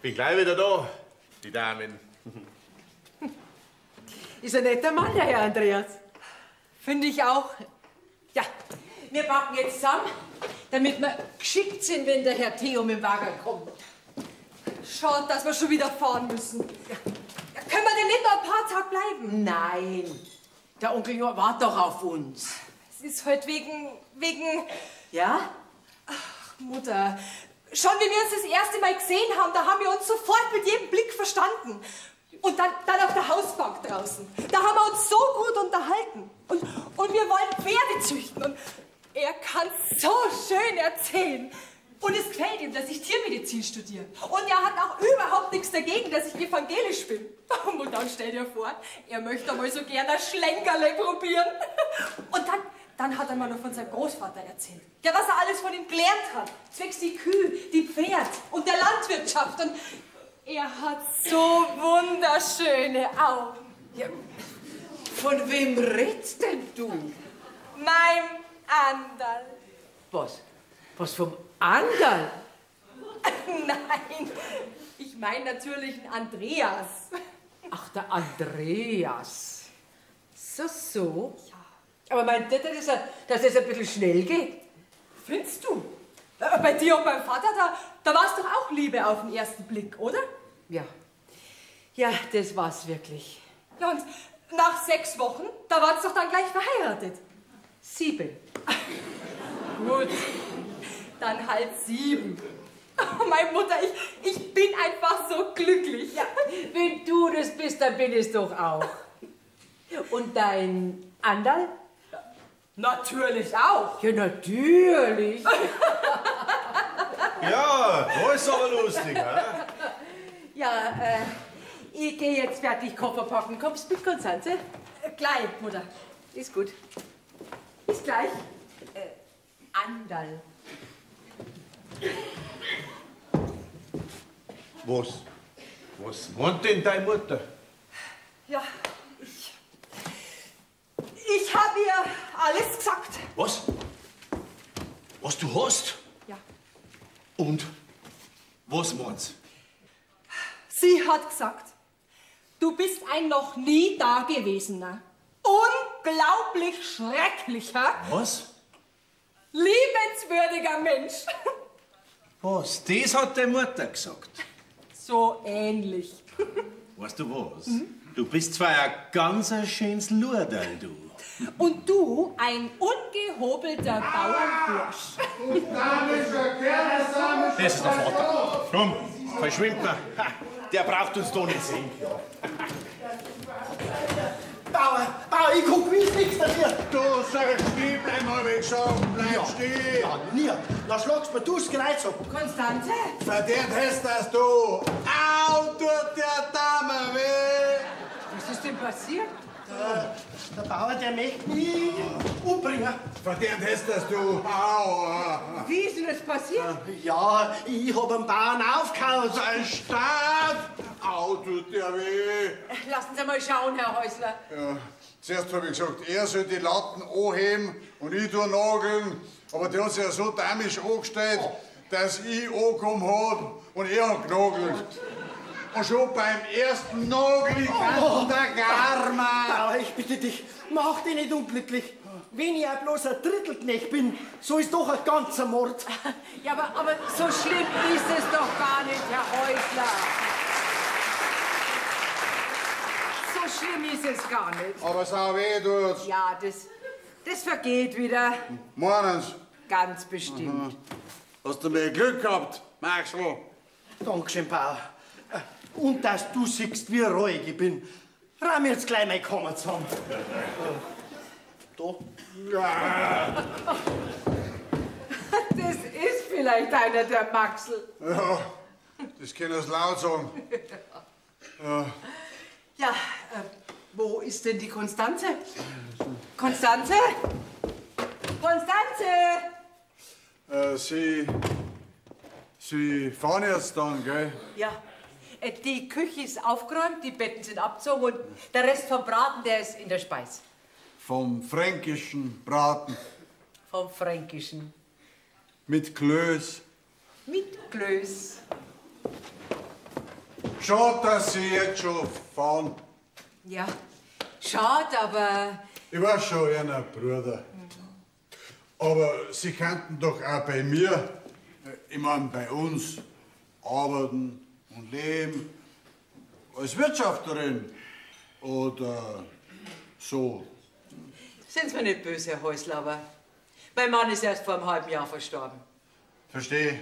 Bin gleich wieder da, die Damen. Ist ein netter Mann, der Herr Andreas. Finde ich auch. Ja, wir packen jetzt zusammen, damit wir geschickt sind, wenn der Herr Theo mit dem Wagen kommt. Schade, dass wir schon wieder fahren müssen. Ja. Ja, können wir denn nicht noch ein paar Tage bleiben? Nein, der Onkel Johann wartet doch auf uns. Es ist halt wegen... Ja? Ach, Mutter. Schon wie wir uns das erste Mal gesehen haben, da haben wir uns sofort mit jedem Blick verstanden. Und dann auf der Hausbank draußen. Da haben wir uns so gut unterhalten. Und wir wollen Pferde züchten. Und er kann so schön erzählen. Und es gefällt ihm, dass ich Tiermedizin studiere. Und er hat auch überhaupt nichts dagegen, dass ich evangelisch bin. Und dann stell dir vor, er möchte mal so gerne ein Schlenkerle probieren. Und dann hat er mir noch von seinem Großvater erzählt. Ja, was er alles von ihm gelernt hat. Zwecks die Kühe, die Pferd und der Landwirtschaft. Und er hat so wunderschöne Augen. Ja, von wem redst denn du? Mein Anderl. Was? Was vom Anderl? Nein, ich meine natürlich einen Andreas. Ach, der Andreas. So. Ja. Aber meint ihr, dass es ein bisschen schnell geht? Findest du? Bei dir und beim Vater, da war es doch auch Liebe auf den ersten Blick, oder? Ja. Ja, das war's wirklich. Ja, und nach 6 Wochen, da war's doch dann gleich verheiratet. 7. Gut, dann halt 7. Oh, meine Mutter, ich bin einfach so glücklich. Ja, wenn du das bist, dann bin ich doch auch. Und dein Anderl? Natürlich auch. Ja, natürlich. Ja, da ist aber lustig, hä? Ja, ich gehe jetzt fertig Koffer packen. Kommst mit, Konstanze? Gleich, Mutter. Ist gut. Bis gleich. Anderl. Was meint denn deine Mutter? Ja, ich habe ihr alles gesagt. Was? Was du hast? Ja. Und? Was meinst Sie hat gesagt, du bist ein noch nie dagewesener, unglaublich schrecklicher, Was? liebenswürdiger Mensch. Was? Das hat deine Mutter gesagt. So ähnlich. Weißt du was? Du bist zwar ein ganz schönes Lurderl, du. Und du ein ungehobelter Bauernbursch. Das ist der Vater. Komm, verschwimmt mal. Der braucht uns doch nicht sehen. Bauer, ich guck, wie ist nichts dafür. Du sagst stehen, bleib mal weg, schon, bleib stehen. Ja, nie. Dann schlagst mir du das Kreuz ab. Konstanze? Verdient hast das du. Au, tut der Dame weh. Was ist denn passiert? Der Bauer, der möchte mich umbringen. Verdient hast das du. Au. Wie ist denn das passiert? Ja, ich hab einen Bauern aufgehauen. Sein Staat. Au, tut der weh. Lassen Sie mal schauen, Herr Häusler. Ja, zuerst habe ich gesagt, er soll die Latten anheben und ich tue nageln. Aber der hat sich ja so dämlich angestellt, dass ich angekommen habe und er hat genagelt. Und schon beim ersten Nagel kann der Garma. Bauer, ich bitte dich, mach dich nicht unglücklich. Wenn ich auch bloß ein Drittelknecht bin, so ist doch ein ganzer Mord. Ja, aber so schlimm ist es doch gar nicht, Herr Häusler. So schlimm ist es gar nicht. Aber sau weh tut's. Ja, das vergeht wieder. Meinen's? Ganz bestimmt. Hast du mehr Glück gehabt, Maxl? Dankeschön, Bauer. Und dass du siehst, wie ruhig ich bin. Rahm jetzt gleich mein Kammer zusammen. Da. Ja. Das ist vielleicht einer der Maxl. Ja, das kann ich laut sagen. Ja, wo ist denn die Konstanze? Konstanze? Konstanze! Sie fahren jetzt dann, gell? Ja, die Küche ist aufgeräumt, die Betten sind abgezogen und der Rest vom Braten, der ist in der Speis. Vom fränkischen Braten. Vom Fränkischen. Mit Klöß. Mit Klöß. Schade, dass Sie jetzt schon fahren. Ja, schade, aber Ich war schon Ihr Bruder. Aber Sie könnten doch auch bei mir, ich mein bei uns, arbeiten und leben. Als Wirtschafterin oder so. sind Sie mir nicht böse, Herr Häusler, aber mein Mann ist erst vor einem halben Jahr verstorben. Verstehe,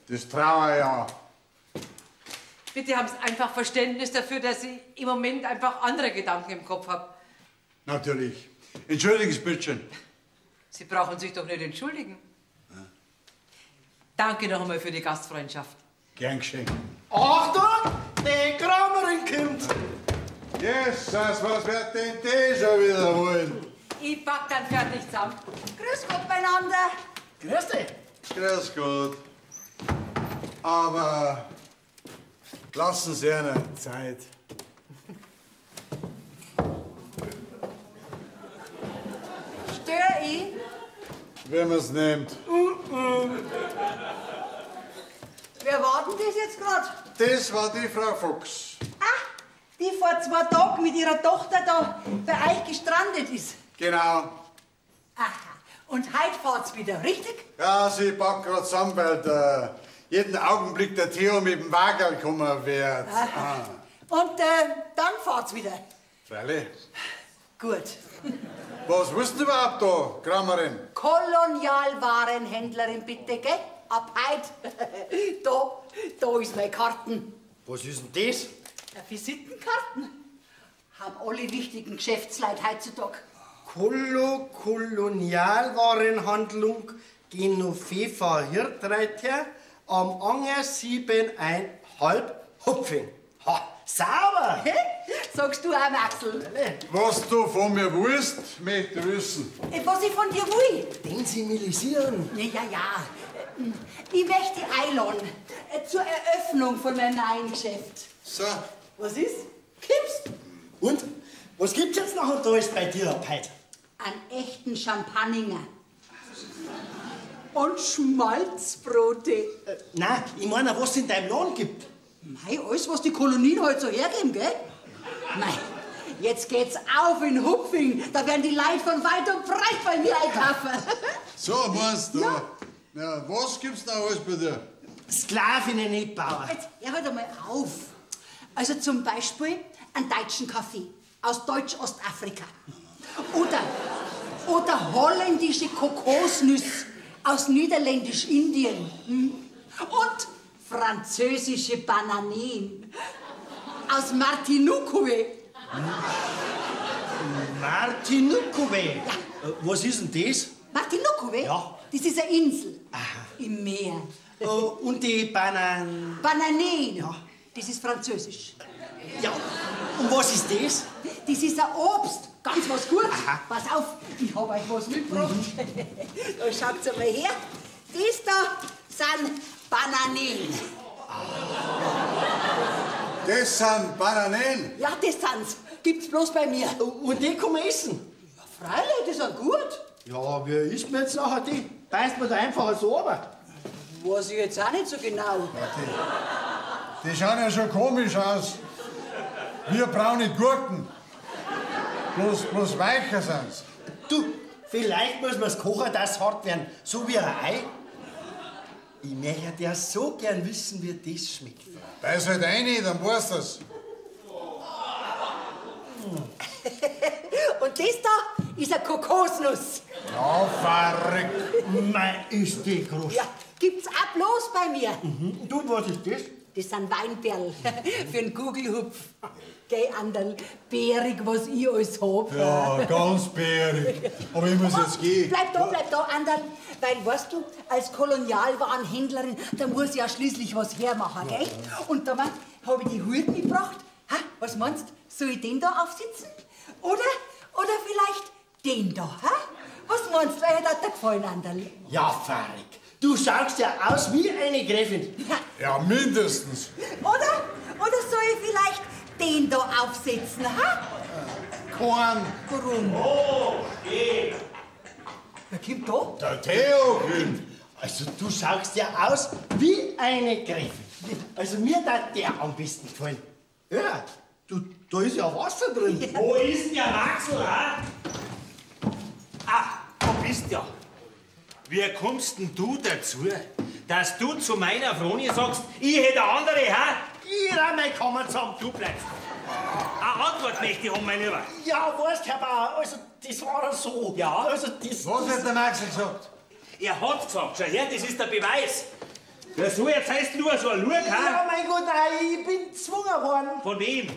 das Trauerjahr. Bitte haben Sie einfach Verständnis dafür, dass ich im Moment einfach andere Gedanken im Kopf habe. Natürlich. Entschuldigen Sie bitte schön. Sie brauchen sich doch nicht entschuldigen. Danke noch einmal für die Gastfreundschaft. Gern geschehen. Achtung, die Kramerin kommt. Jesus, was wird denn die schon wieder wollen? Ich pack dann fertig zusammen. Grüß Gott beieinander. Grüß dich. Grüß Gott. Aber lassen Sie einer Zeit. Stör ich? Wenn man es nimmt. Wer war denn das jetzt gerade? Das war die Frau Fuchs. Ah, die vor 2 Tagen mit ihrer Tochter da bei euch gestrandet ist. Genau. Aha. Und heute fahrt's wieder, richtig? Ja, sie packt gerade zusammen, weil jeden Augenblick der Theo mit dem Wagen kommen wird. Aha. Und dann fahrt's wieder. Freilich. Gut. Was willst du überhaupt da, Kramerin? Kolonialwarenhändlerin, bitte, gell? Ab heute. Da ist meine Karten. Was ist denn das? Visitenkarten. Haben alle wichtigen Geschäftsleute heutzutage. Kolonialwarenhandlung Genoveva Hirtreiter am Anger 7,5 Hopfen. Ha, sauber! Hä? Sagst du auch, Maxl? Was du von mir willst, möchte ich wissen. Was ich von dir will? Sensibilisieren. Ja. Ich möchte dich einladen zur Eröffnung von meinem neuen Geschäft. So, Was ist? Kippst? Und? Was gibt's jetzt noch und da ist bei dir ab heute? Einen echten Champagner. Und Schmalzbrote. Nein, ich meine, was es in deinem Laden gibt. Mei, alles, was die Kolonien halt so hergeben, gell? Mei, jetzt geht's auf in Hupfing. Da werden die Leute von weit und breit bei mir einkaufen. so meinst du. Ja, was gibt's da alles bei dir? Sklavinnen nicht bauen. Jetzt hör halt einmal auf. Also zum Beispiel einen deutschen Kaffee aus Deutsch-Ostafrika. Oder holländische Kokosnüsse aus Niederländisch-Indien. Und französische Bananen aus Martinique. Martinique. Was ist denn das? Martinique? Ja. Das ist eine Insel im Meer. Und die Bananen. Bananen. Ja. Das ist französisch. Ja. Und was ist das? Das ist ein Obst. Ganz was Gutes. Aha. Pass auf, ich habe euch was mitgebracht. Da schaut's einmal her. Das da sind Bananen. Das sind Bananen. Ja, das sind's. Gibt's bloß bei mir. Und die kann man essen. Ja, freilich, die sind gut. Ja, wie isst man jetzt nachher die? Beißt man da einfach so runter? Weiß ich jetzt auch nicht so genau. Die schauen ja schon komisch aus. Wir braune Gurken. Bloß weicher sind's. Du, vielleicht muss man's kochen, dass es hart werden. So wie ein Ei. Ich möchte ja so gern wissen, wie das schmeckt. Beiß halt rein, dann weißt du's. Und das da ist eine Kokosnuss. Ja, verrückt. Mei, ist die groß. Ja, gibt's auch bloß bei mir. Du, was ist das? Das sind Weinperl für einen Gugelhupf. Geh, Anderl, bärig, was ich alles hab. Ja, ganz bärig. Aber ich muss jetzt gehen. Bleib da, Anderl. Weil, weißt du, als Kolonialwarenhändlerin, da muss ich ja schließlich was hermachen, gell? Und da habe ich die Hut mitgebracht. Ha, was meinst du? Soll ich den da aufsitzen? Oder vielleicht den da, ha? Was meinst du? Wer hat dir gefallen, Anderl? Ja, verrückt. Du schaust ja aus wie eine Gräfin. Ja, mindestens. Oder soll ich vielleicht den da aufsetzen, ha? Korn. Warum? Oh, steh! Wer kommt da? Der Theo kommt. Also, du schaust ja aus wie eine Gräfin. Also, mir hat der am besten gefallen. Ja, du, da ist ja Wasser drin. Wo ist denn der Maxl, ha? Ah, du bist ja. Wie kommst denn du dazu, dass du zu meiner Froni sagst, ich hätte eine andere, ha? Ich reih mein Kammer zusammen. Du bleibst. Eine Antwort möchte ich haben, mein Lieber. Ja, weißt Herr Bauer, also, das war so. Ja? Also, das... Was hat der Max gesagt? Er hat gesagt, schau her, das ist der Beweis. Ja, so, jetzt heißt nur so ein Lug, Ja, ha? mein Gott, nein, ich bin gezwungen worden. Von wem?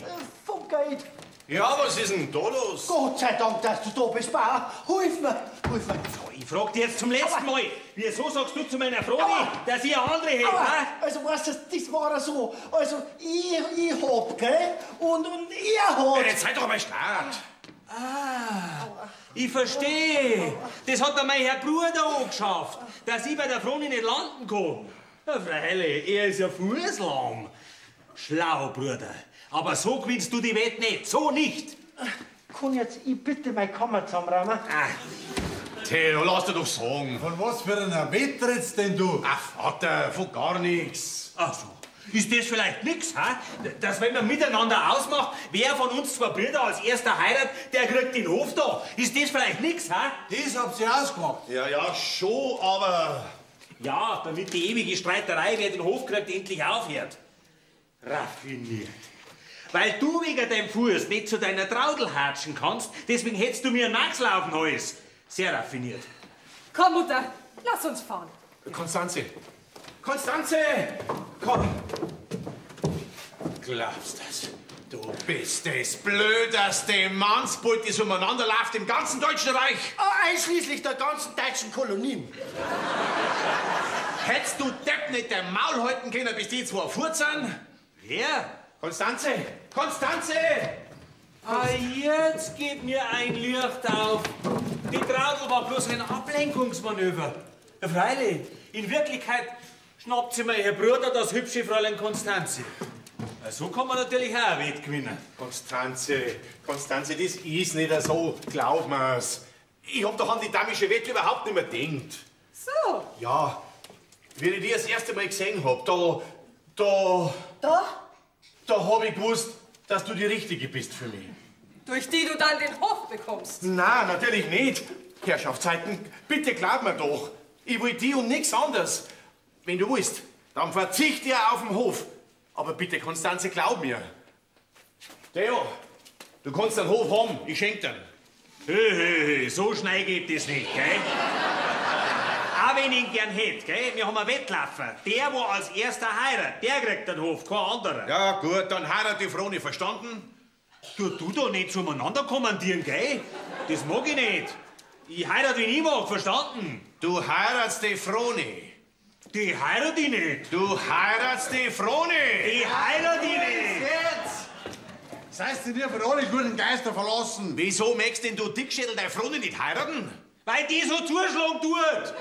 Vom Geld. Ja, was ist denn da los? Gott sei Dank, dass du da bist, Bauer. Hilf mir. Ich frag dich jetzt zum letzten Mal, wieso sagst du zu meiner Froni, Aua. dass ich eine andere hätte, Aber, ha? also, weißt du, das war so. Also, ich hab, gell? Und er hat. Jetzt seid doch mal stark. Ich verstehe. Das hat dann mein Herr Bruder auch geschafft, dass ich bei der Froni nicht landen kann. Ja, freilich, er ist ja fußlahm. Schlau, Bruder. Aber so gewinnst du die Wette nicht. So nicht. Kann jetzt ich bitte meine Kammer zusammenräumen? Theo, lass dir doch sagen. Von was für einer Wette redst denn du? Ach, Vater, von gar nichts. Ach so. Ist das vielleicht nix, ha? Dass wenn man miteinander ausmacht, wer von uns zwei Brüder als erster heiratet, der kriegt den Hof da. Ist das vielleicht nix, ha? Das habt ihr ausgemacht. Ja, schon, aber... Ja, damit die ewige Streiterei, wer den Hof kriegt, endlich aufhört. Raffiniert. Weil du wegen deinem Fuß nicht zu deiner Traudel hatschen kannst, deswegen hättest du mir einen Maxl auf den Hals. Sehr raffiniert. Komm, Mutter, lass uns fahren. Konstanze! Konstanze! Komm! Glaubst das? Du bist das blödeste Mannsbild, das umeinander läuft im ganzen Deutschen Reich. Einschließlich der ganzen deutschen Kolonien. Hättest du Depp nicht den Maul halten können, bis die zwei fort sind? Wer? Konstanze! Konstanze! Ah, jetzt geht mir ein Licht auf. Die Traudel war bloß ein Ablenkungsmanöver. Ja, freilich, in Wirklichkeit schnappt sie mir ihr Bruder, das hübsche Fräulein Konstanze. Ja, so kann man natürlich auch eine Wette gewinnen. Konstanze, das ist nicht so, glaub mir's. Ich hab doch an die damische Wette überhaupt nicht mehr gedacht. So, Ja, wie ich die das erste Mal gesehen hab, Da? da hab ich gewusst, dass du die Richtige bist für mich. durch die du dann den Hof bekommst. Na, natürlich nicht. Herrschaftszeiten, bitte glaub mir doch. Ich will die und nichts anderes. Wenn du willst, dann verzichte ich auf den Hof. Aber bitte, Konstanze, glaub mir. Theo, du kannst den Hof haben, ich schenk den. Hey, so schnell geht das nicht, gell? Auch wenn ich ihn gern hätte, gell? Wir haben einen Wettlaufen. Der, der als erster heiratet, der kriegt den Hof, kein anderer. Ja, gut, dann heirat die Froni, verstanden? Du da nicht zueinander kommandieren, gell? Das mag ich nicht. Ich heirate, wen ich mag, verstanden? Du heiratst die Froni. Die heirate ich nicht. Du heiratst die Froni. Die heirate ich nicht. Jetzt! Seist du dir von alle guten Geister verlassen? Wieso möchtest denn du Dickschädel deine Froni nicht heiraten? Weil die so zuschlagen tut.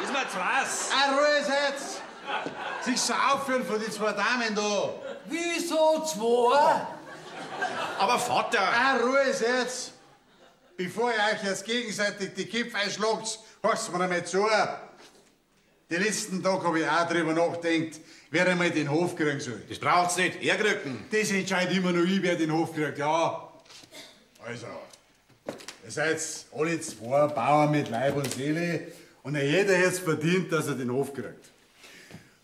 Ist mir zu was. Ruhe jetzt! Sich so aufführen von den zwei Damen da. Wieso zwei? Aber Vater... Ruhe jetzt! Bevor ihr euch jetzt gegenseitig die Köpfe einschlagt, hört's mir einmal zu. Die letzten Tage habe ich auch drüber nachgedacht, wer einmal den Hof kriegen soll. Das braucht's nicht, er kriegt ihn. Das entscheidet immer nur ich, wer den Hof kriegt, ja. Also, ihr seid alle zwei Bauern mit Leib und Seele und jeder jetzt verdient, dass er den Hof kriegt.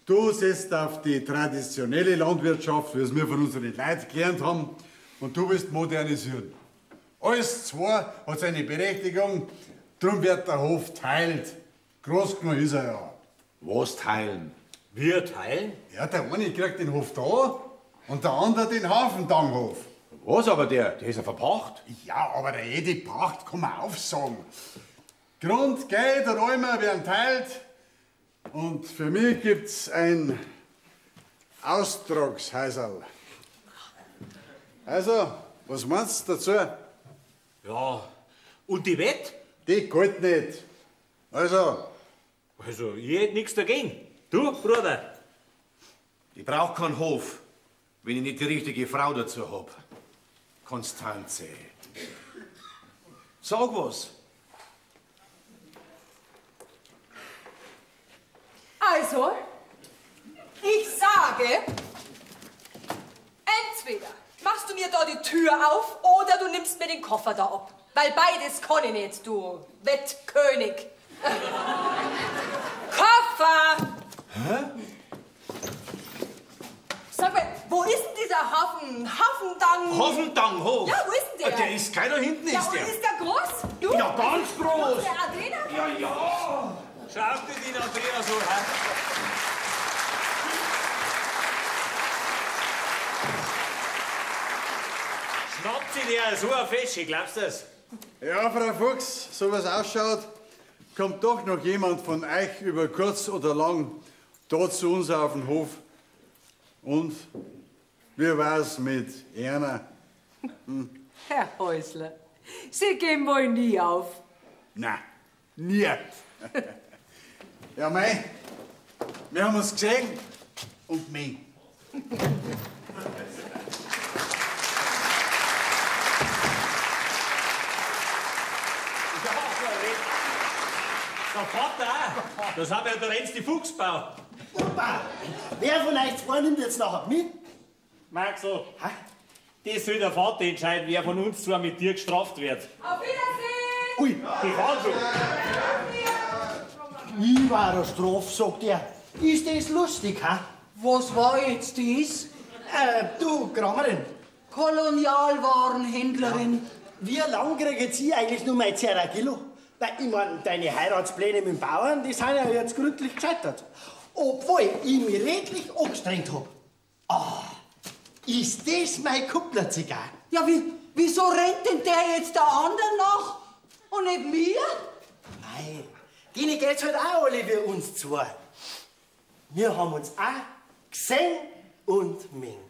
Du setzt auf die traditionelle Landwirtschaft, wie es wir von unseren Leuten gelernt haben, und du willst modernisieren. Alles zwei hat seine Berechtigung, darum wird der Hof teilt. Groß genug ist er ja. Was teilen? Wir teilen? Ja, der eine kriegt den Hof da und der andere den Hafendanghof. Was, aber der ist ja verpacht. Ja, aber der jede Pacht kann man aufsagen. Grund, Geld und Räume werden teilt. Und für mich gibt's ein Austragshäuserl. Also, was meinst du dazu? Ja. Und die Wett? Die geht nicht. Also, Ich hätte nichts dagegen. Du, Bruder? Ich brauch keinen Hof, wenn ich nicht die richtige Frau dazu hab. Konstanze. Sag was. Also, ich sage, entweder machst du mir da die Tür auf oder du nimmst mir den Koffer da ab. Weil beides kann ich nicht, du Wettkönig. Koffer! Hä? Sag mal, wo ist denn dieser Hafendang? Hafendanghof? Ja, wo ist denn der? Der ist gleich da hinten, Ja, ist und der. ist der groß? Du? Ja, ganz groß. Der Adrena? Ja. Schaust du die Andrea so an? Schnappt sie dir so ein Fesche, glaubst du das? ja, Frau Fuchs, so was ausschaut, kommt doch noch jemand von euch über kurz oder lang da zu uns auf den Hof. Und wie war's mit Erna? Herr Häusler, Sie geben wohl nie auf. Nein, nie. Ja, mei, wir haben uns gesehen und mich. Der Vater auch. Das haben wir ja der Renz die Fuchsbau. Opa, wer von euch zwei nimmt jetzt nachher mit? Maxl, das soll der Vater entscheiden, wer von uns zwei mit dir gestraft wird. Auf Wiedersehen! Ui, Die Verhandlung. ich war eine Strafe, sagt er. Ist das lustig, ha? Was war jetzt das? Du, Kramerin, Kolonialwarenhändlerin. wie lang kriegt sie eigentlich nur mein 10 Kilo? Weil, ich mein, deine Heiratspläne mit dem Bauern, die sind ja jetzt gründlich gescheitert. Obwohl ich mich redlich angestrengt hab. Ah, ist das mein Kupplerzigarre? Ja, wieso rennt denn der jetzt der anderen nach und nicht mir? Mei, denen geht's halt auch alle wie uns zwei. Wir haben uns auch gesehen und mengen.